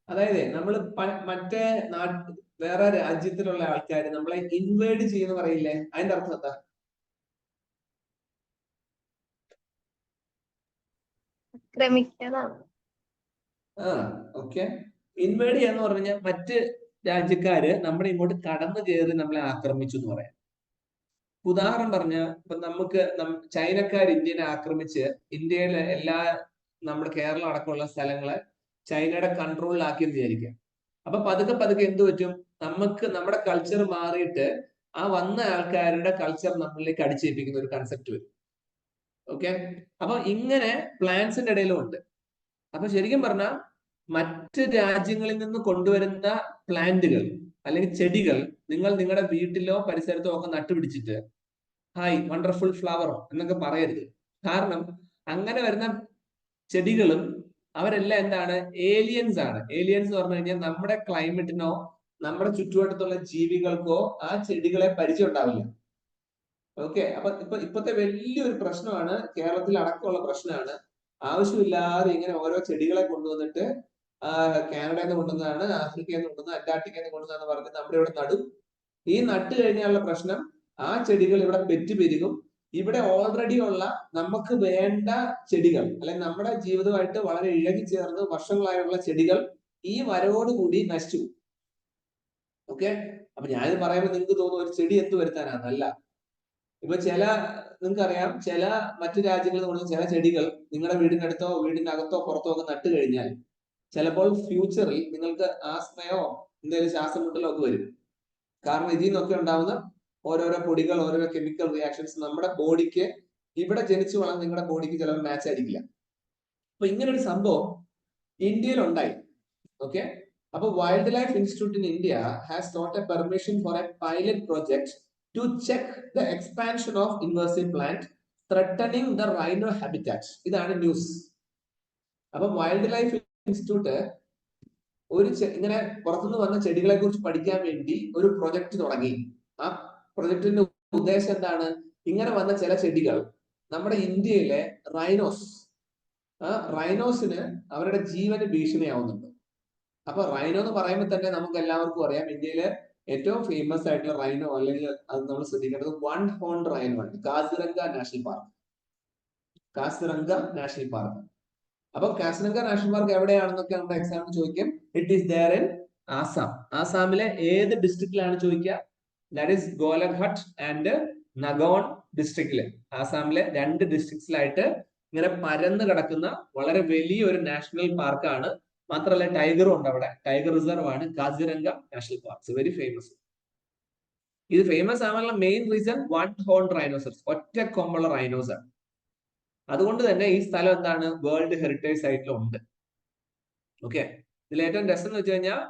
അതായത് നമ്മൾ മറ്റേ വേറെ രാജ്യത്തിലുള്ള ആൾക്കാർ നമ്മളെ ഇൻവേർഡ് ചെയ്യുന്ന പറയില്ലേ, അതിന്റെ അർത്ഥം എന്താ? ആക്രമിക്കുന്നതാണ്. ഓക്കെ. ഇൻവേർഡ് ചെയ്യാന്ന് പറഞ്ഞു കഴിഞ്ഞാൽ മറ്റ് രാജ്യക്കാര് നമ്മുടെ ഇങ്ങോട്ട് കടന്നു കയറി നമ്മളെ ആക്രമിച്ചു എന്ന് പറയാം. ഉദാഹരണം പറഞ്ഞ ഇപ്പൊ നമുക്ക് ചൈനക്കാർ ഇന്ത്യനെ ആക്രമിച്ച് ഇന്ത്യയിലെ നമ്മുടെ കേരളം അടക്കമുള്ള സ്ഥലങ്ങളെ ചൈനയുടെ കൺട്രോളിലാക്കിയെന്ന് വിചാരിക്കാം. അപ്പൊ പതുക്കെ എന്ത് പറ്റും? നമ്മുടെ കൾച്ചർ മാറിയിട്ട് ആ വന്ന ആൾക്കാരുടെ കൾച്ചർ നമ്മളിലേക്ക് അടിച്ചേൽപ്പിക്കുന്ന ഒരു കൺസെപ്റ്റ് വരും. ഓക്കെ, അപ്പൊ ഇങ്ങനെ പ്ലാന്റ്സിന്റെ ഇടയിലും ഉണ്ട്. അപ്പൊ ശരിക്കും പറഞ്ഞാൽ മറ്റ് രാജ്യങ്ങളിൽ നിന്ന് കൊണ്ടുവരുന്ന പ്ലാന്റുകൾ അല്ലെങ്കിൽ ചെടികൾ നിങ്ങൾ നിങ്ങളുടെ വീട്ടിലോ പരിസരത്തോ ഒക്കെ നട്ടുപിടിച്ചിട്ട് ഹായ് വണ്ടർഫുൾ ഫ്ലവർ എന്നൊക്കെ പറയരുത്. കാരണം അങ്ങനെ വരുന്ന ചെടികളും അവരെല്ലാം എന്താണ്? ഏലിയൻസ് ആണ്. ഏലിയൻസ് എന്ന് പറഞ്ഞു കഴിഞ്ഞാൽ നമ്മുടെ ക്ലൈമറ്റിനോ നമ്മുടെ ചുറ്റുവട്ടത്തുള്ള ജീവികൾക്കോ ആ ചെടികളെ പരിചയം ഉണ്ടാവില്ല. ഓക്കെ, അപ്പൊ ഇപ്പോഴത്തെ വലിയൊരു പ്രശ്നമാണ്, കേരളത്തിൽ അടക്കമുള്ള പ്രശ്നമാണ്. ആവശ്യമില്ലാതെ ഇങ്ങനെ ഓരോ ചെടികളെ കൊണ്ടുവന്നിട്ട് കാനഡയിൽ നിന്ന് കൊണ്ടുവന്നതാണ്, ആഫ്രിക്കയിൽ നിന്ന് കൊണ്ടുവന്ന, അന്റാർട്ടിക്കയിൽ നിന്ന് കൊണ്ടുവന്നാന്ന് പറഞ്ഞ് നമ്മുടെ ഇവിടെ നടും. ഈ നട്ട് കഴിഞ്ഞാലുള്ള പ്രശ്നം, ആ ചെടികൾ ഇവിടെ പെരുകും. ഇവിടെ ഓൾറെഡി ഉള്ള നമുക്ക് വേണ്ട ചെടികൾ അല്ലെങ്കിൽ നമ്മുടെ ജീവിതമായിട്ട് വളരെ ഇഴകി ചേർന്ന് വർഷങ്ങളായുള്ള ചെടികൾ ഈ വരവോടുകൂടി നശിച്ചു. ഓക്കെ, അപ്പൊ ഞാനിത് പറയുമ്പോൾ നിങ്ങൾക്ക് തോന്നുന്നു ഒരു ചെടി എന്ത് വരുത്താനാണ്? അല്ല, ഇപ്പൊ നിങ്ങൾക്കറിയാം, ചില മറ്റു രാജ്യങ്ങളിൽ നിന്ന് ചില ചെടികൾ നിങ്ങളുടെ വീടിനടുത്തോ വീടിന്റെ അകത്തോ പുറത്തോ ഒക്കെ നട്ടു കഴിഞ്ഞാൽ ചിലപ്പോൾ ഫ്യൂച്ചറിൽ നിങ്ങൾക്ക് ആസ്മയോ എന്തെങ്കിലും ശ്വാസമുട്ടലോ ഒക്കെ വരും. കാരണം ഇതിൽ നിന്നൊക്കെ ഉണ്ടാവുന്ന ഓരോരോ പൊടികൾ, ഓരോരോ കെമിക്കൽ റിയാക്ഷൻസ് നമ്മുടെ ബോഡിക്ക്, ഇവിടെ ജനിച്ചു വളർന്ന നിങ്ങളുടെ ബോഡിക്ക് ചിലപ്പോൾ മാച്ച് ആയിരിക്കില്ല. അപ്പൊ ഇങ്ങനെ ഒരു സംഭവം ഇന്ത്യയിൽ ഉണ്ടായി. ഓക്കെ, അപ്പൊ wildlife institute in India has not a permission for a pilot project to check the expansion of invasive plant threatening the rhino habitat. ഇതാണ് ന്യൂസ്. അപ്പൊ വൈൽഡ് ലൈഫ് ഇൻസ്റ്റിറ്റ്യൂട്ട് ഇങ്ങനെ പുറത്തുനിന്ന് വന്ന ചെടികളെ കുറിച്ച് പഠിക്കാൻ വേണ്ടി ഒരു പ്രൊജക്ട് തുടങ്ങി. ആ പ്രൊജക്ടിന്റെ ഉദ്ദേശം എന്താണ്? ഇങ്ങനെ വന്ന ചില ചെടികൾ നമ്മുടെ ഇന്ത്യയിലെ റൈനോസിന് അവരുടെ ജീവന് ഭീഷണിയാവുന്നുണ്ട്. അപ്പൊ റൈനോ എന്ന് പറയുമ്പോൾ തന്നെ നമുക്ക് എല്ലാവർക്കും അറിയാം, ഇന്ത്യയിലെ ഏറ്റവും ഫേമസ് ആയിട്ടുള്ള റൈനോ, അല്ലെങ്കിൽ അത് നമ്മൾ ശ്രദ്ധിക്കേണ്ടത് വൺ ഹോൺ റൈനോ ആണ്, Kaziranga National Park. Kaziranga National Park. അപ്പൊ കാസിരംഗ നാഷണൽ പാർക്ക് എവിടെയാണെന്നൊക്കെ നമ്മുടെ എക്സാമിന് ചോദിക്കും. It is there in Assam. ആസാമിലെ ഏത് ഡിസ്ട്രിക്റ്റിലാണ് ചോദിക്കുക? That is Golaghat and Nagaon ഡിസ്ട്രിക്റ്റില്. ആസാമിലെ 2 ഡിസ്ട്രിക്ട്സിലായിട്ട് ഇങ്ങനെ പരന്ന് കിടക്കുന്ന വളരെ വലിയൊരു നാഷണൽ പാർക്കാണ്. മാത്രമല്ല ടൈഗറും ഉണ്ട് അവിടെ. ടൈഗർ റിസർവ് ആണ് Kaziranga National park. Very famous. ഇത് ഫേമസ് ആവാനുള്ള മെയിൻ റീസൺ വൺ ഹോൺ റൈനോസർസ്, ഒറ്റ കൊമ്പുള്ള റൈനോസ് ആണ്. അതുകൊണ്ട് തന്നെ ഈ സ്ഥലം എന്താണ്? വേൾഡ് ഹെറിറ്റേജ് സൈറ്റിലും ഉണ്ട്. ഓക്കെ, ഇതിൽ ഏറ്റവും രസം എന്ന് വെച്ച് കഴിഞ്ഞാൽ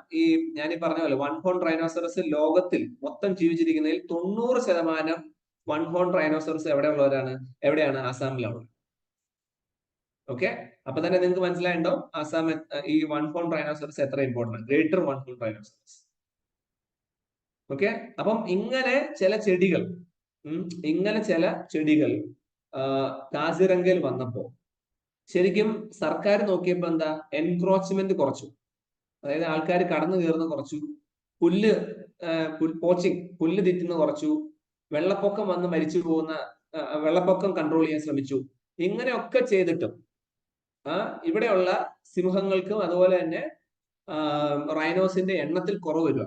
ഞാൻ പറഞ്ഞ പോലെ വൺ ഹോൺ റൈനോസറസ് ലോകത്തിൽ മൊത്തം ജീവിച്ചിരിക്കുന്നതിൽ 90% വൺ ഹോൺ റൈനോസറസ് എവിടെയാണ്? ആസാമിലാണ്. ഓക്കെ, അപ്പൊ തന്നെ നിങ്ങൾക്ക് മനസ്സിലായിണ്ടോ ആസാം ഈ വൺ ഹോൺ റൈനോസറസ് എത്ര important, greater one horn rhinoceros. Okay, അപ്പം ഇങ്ങനെ ചില ചെടികൾ കാസിരംഗയിൽ വന്നപ്പോ ശരിക്കും സർക്കാർ നോക്കിയപ്പോ എന്താ? എൻക്രോച്ച്മെന്റ് കുറച്ചു. അതായത് ആൾക്കാർ കടന്നു കയറുന്ന കുറച്ചു, പുല്ല് തിറ്റുന്ന കുറച്ചു, വെള്ളപ്പൊക്കം വന്ന് മരിച്ചു പോകുന്ന വെള്ളപ്പൊക്കം കൺട്രോൾ ചെയ്യാൻ ശ്രമിച്ചു. ഇങ്ങനെയൊക്കെ ചെയ്തിട്ടും ഇവിടെയുള്ള സിംഹങ്ങൾക്കും അതുപോലെ തന്നെ റൈനോസിന്റെ എണ്ണത്തിൽ കുറവ് വരിക.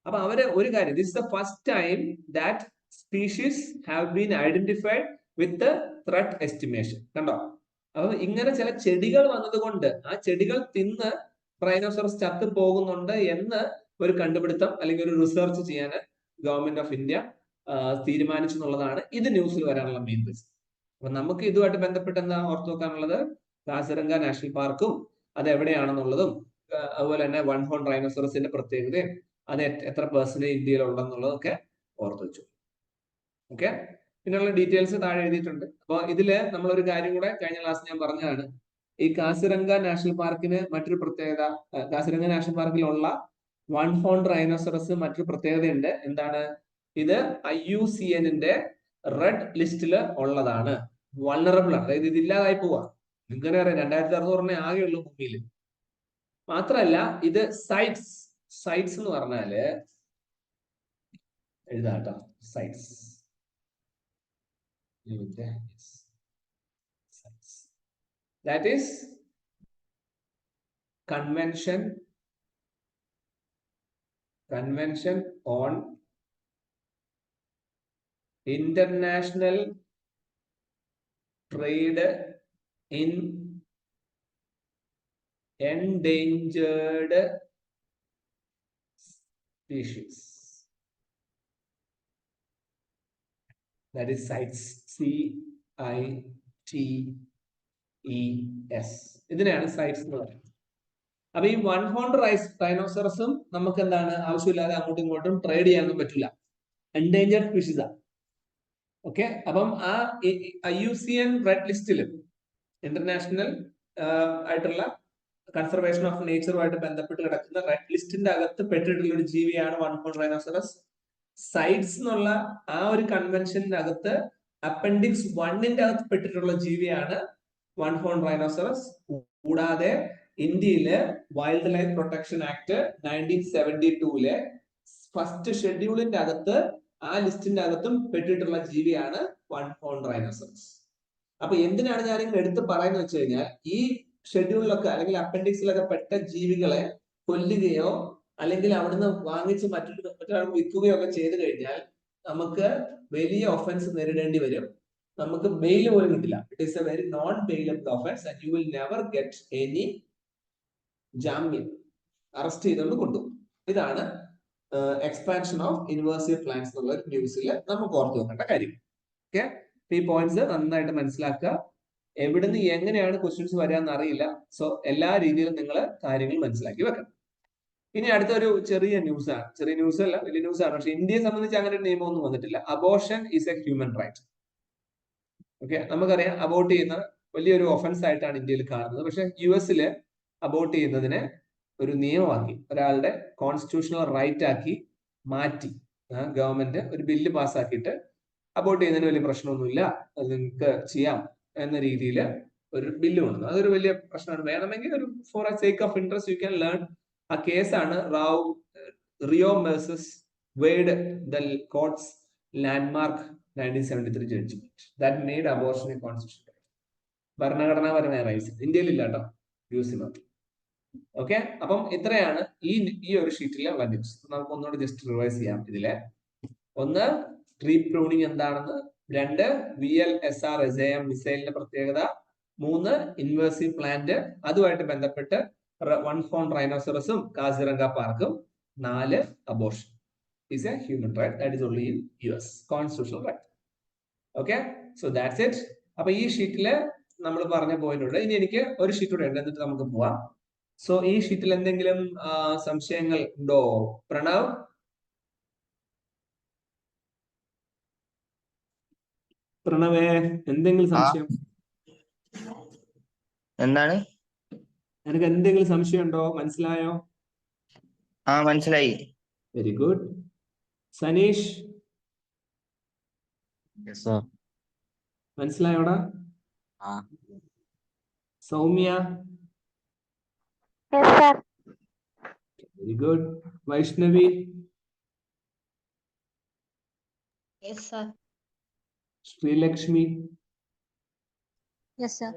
അപ്പൊ അവര് ഒരു കാര്യം, this is the first time that species have been identified with threat estimation. കണ്ടോ? അപ്പൊ ഇങ്ങനെ ചില ചെടികൾ വന്നതുകൊണ്ട് ആ ചെടികൾ തിന്ന് റൈനോസറസ് ചത്തു പോകുന്നുണ്ട് എന്ന് ഒരു കണ്ടുപിടുത്തം അല്ലെങ്കിൽ ഒരു റിസർച്ച് ചെയ്യാൻ ഗവൺമെന്റ് ഓഫ് ഇന്ത്യ തീരുമാനിച്ചു എന്നുള്ളതാണ് ഇത് ന്യൂസിൽ വരാനുള്ള മെയിൻ റീസൺ. അപ്പൊ നമുക്ക് ഇതുമായിട്ട് ബന്ധപ്പെട്ട് എന്താ ഓർത്തു വെക്കാനുള്ളത്? കാസിരംഗ നാഷണൽ പാർക്കും അത് എവിടെയാണെന്നുള്ളതും അതുപോലെ തന്നെ വൺ ഹോൺ റൈനോസറസിന്റെ പ്രത്യേകതയും അത് എത്ര പെർസെന്റേജ് ഇന്ത്യയിൽ ഉണ്ടെന്നുള്ളതൊക്കെ ഓർത്തു വെച്ചു. ഓക്കെ, പിന്നെയുള്ള ഡീറ്റെയിൽസ് താഴെ എഴുതിയിട്ടുണ്ട്. അപ്പോൾ ഇതില് നമ്മളൊരു കാര്യം കൂടെ കഴിഞ്ഞ ക്ലാസ് ഞാൻ പറഞ്ഞതാണ്. ഈ കാസിരംഗ നാഷണൽ പാർക്കിന് മറ്റൊരു പ്രത്യേകത, കാസിരംഗ നാഷണൽ പാർക്കിലുള്ള വൺ ഹോൺ റൈനോസറസ് മറ്റൊരു പ്രത്യേകതയുണ്ട്. എന്താണ്? ഇത് IUCN-ന്റെ റെഡ് ലിസ്റ്റില് ഉള്ളതാണ്. വൾണറബിൾ ആണ്, അതായത് ഇത് ഇല്ലാതായി പോവാ. നിങ്ങൾക്ക് അറിയാം 2600 ആകെയുള്ളൂ ഭൂമിയിൽ. മാത്രല്ല ഇത് സൈറ്റ്സ് എന്ന് പറഞ്ഞാല് എഴുതാട്ടോ, sites that is convention on international trade in endangered species. That is CITES, CITES. ഇതിനെയാണ് സൈറ്റ്സ് എന്ന് പറയുന്നത്. അപ്പൊ ഈ വൺ ഹോൺ റൈനോസറസും നമുക്ക് എന്താണ് ആവശ്യമില്ലാതെ അങ്ങോട്ടും ഇങ്ങോട്ടും ട്രേഡ് ചെയ്യാനൊന്നും പറ്റില്ല. എൻഡേഞ്ചർഡ് സ്പീഷീസ് ആണ്. ഓക്കെ, അപ്പം ആ IUCN റെഡ് ലിസ്റ്റിൽ ഇന്റർനാഷണൽ ആയിട്ടുള്ള കൺസർവേഷൻ ഓഫ് നേച്ചറുമായിട്ട് ബന്ധപ്പെട്ട് കിടക്കുന്ന റെഡ് ലിസ്റ്റിന്റെ അകത്ത് പെട്ടിട്ടുള്ള ഒരു ജീവിയാണ് വൺ ഹോൺ റൈനോസറസ്. സൈറ്റ്സ് എന്നുള്ള ആ ഒരു കൺവെൻഷന്റെ അകത്ത് അപ്പൻഡിക്സ് 1-ന്റെ അകത്ത് പെട്ടിട്ടുള്ള ജീവിയാണ് വൺ ഹോൺ റൈനോസറസ്. കൂടാതെ ഇന്ത്യയിലെ വൈൽഡ് ലൈഫ് പ്രൊട്ടക്ഷൻ ആക്ട് 1972-ലെ ഫസ്റ്റ് ഷെഡ്യൂളിന്റെ അകത്ത് ആ ലിസ്റ്റിന്റെ അകത്തും പെട്ടിട്ടുള്ള ജീവിയാണ് വൺ ഹോൺ റൈനോസറസ്. അപ്പൊ എന്തിനാണ് ഞാനിങ്ങനെ എടുത്ത് പറയുന്നത് വെച്ച് കഴിഞ്ഞാൽ, ഈ ഷെഡ്യൂളിലൊക്കെ അല്ലെങ്കിൽ അപ്പൻഡിക്സിലൊക്കെ പെട്ട ജീവികളെ കൊല്ലുകയോ അല്ലെങ്കിൽ അവിടുന്ന് വാങ്ങിച്ച് മറ്റൊരാൾക്ക് വിൽക്കുകയോ ഒക്കെ ചെയ്തു കഴിഞ്ഞാൽ നമുക്ക് വലിയ ഒഫൻസ് നേരിടേണ്ടി വരും. നമുക്ക് ബെയിൽ പോലും കിട്ടില്ല. It is A very non bailable offence and you will never get any ജാമ്യം. അറസ്റ്റ് ചെയ്തുകൊണ്ട് കൊണ്ടുപോകും. ഇതാണ് എക്സ്പാൻഷൻ ഓഫ് ഇൻവേഴ്സീവ് പ്ലാൻസ് എന്നുള്ള ഒരു ന്യൂസിൽ നമുക്ക് ഓർത്ത് വെക്കേണ്ട കാര്യം. ഓക്കെ, ഈ പോയിന്റ്സ് നന്നായിട്ട് മനസ്സിലാക്കുക. എവിടുന്ന് എങ്ങനെയാണ് ക്വസ്റ്റ്യൻസ് വരാന്ന് അറിയില്ല. സോ എല്ലാ രീതിയിലും നിങ്ങൾ കാര്യങ്ങൾ മനസ്സിലാക്കി വെക്കണം. ഇനി അടുത്തൊരു ചെറിയ ന്യൂസാണ്. ചെറിയ ന്യൂസ് അല്ല, വലിയ ന്യൂസാണ്. പക്ഷെ ഇന്ത്യയെ സംബന്ധിച്ച് അങ്ങനെ ഒരു നിയമമൊന്നും വന്നിട്ടില്ല. Abortion is a human right. Okay, നമുക്കറിയാം അബോർട്ട് ചെയ്യുന്ന വലിയൊരു ഒഫൻസ് ആയിട്ടാണ് ഇന്ത്യയിൽ കാണുന്നത്. പക്ഷെ US അബോർട്ട് ചെയ്യുന്നതിനെ ഒരു നിയമമാക്കി, ഒരാളുടെ കോൺസ്റ്റിറ്റ്യൂഷണൽ റൈറ്റ് ആക്കി മാറ്റി. ഗവൺമെന്റ് ഒരു ബില്ല് പാസ്സാക്കിയിട്ട് അബോർട്ട് ചെയ്യുന്നതിന് വലിയ പ്രശ്നമൊന്നുമില്ല, അത് നിങ്ങൾക്ക് ചെയ്യാം എന്ന രീതിയിൽ ഒരു ബില്ല് കൊണ്ടുവന്നു. അതൊരു വലിയ പ്രശ്നമാണ്. വേണമെങ്കിൽ ഒരു for a sake of interest you can learn. ആ കേസാണ് Roe versus Wade, the court's landmark 1973 judgment that made abortion a constitution. ഭരണഘടനാപരമായ റൈറ്റ്സ് ഇന്ത്യയിലില്ല കേട്ടോ, US മാത്രം. ഓക്കെ, അപ്പം ഇത്രയാണ് ഈ ഒരു ഷീറ്റിലെ ഉള്ള ന്യൂസ്. നമുക്ക് ഒന്നുകൂടി ജസ്റ്റ് റിവൈസ് ചെയ്യാം. ഇതിലെ ഒന്ന്, ട്രീ പ്രൂണിങ് എന്താണെന്ന്. 2, VLSR-SAM മിസൈലിന്റെ പ്രത്യേകത. 3, ഇൻവേഴ്സീവ് പ്ലാന്റ്, അതുമായിട്ട് ബന്ധപ്പെട്ട് 1 ഹോൺ റൈനോസറസും കാസിരംഗ പാർക്കും. 4, abortion is a human right that is only in US constitutional right. Okay, so that's it. അപ്പൊ ഈ ഷീറ്റില് നമ്മൾ പറഞ്ഞ പോയിന്റ് ഉണ്ട്. ഇനി എനിക്ക് ഒരു ഷീറ്റ് കൂടെ ഉണ്ട്, എന്നിട്ട് നമുക്ക് പോവാം. സോ ഈ ഷീറ്റിൽ എന്തെങ്കിലും സംശയങ്ങൾ ഉണ്ടോ? പ്രണവ്? പ്രണവേ, എന്തെങ്കിലും സംശയം? എന്താണ്? എനിക്ക് എന്തെങ്കിലും സംശയം ഉണ്ടോ? മനസ്സിലായോ? മനസ്സിലായി. Very good. സനീഷ്, മനസ്സിലായോടാ? Soumya? Very good. Vaishnavi? Yes, sir. Sreelakshmi? Yes, sir.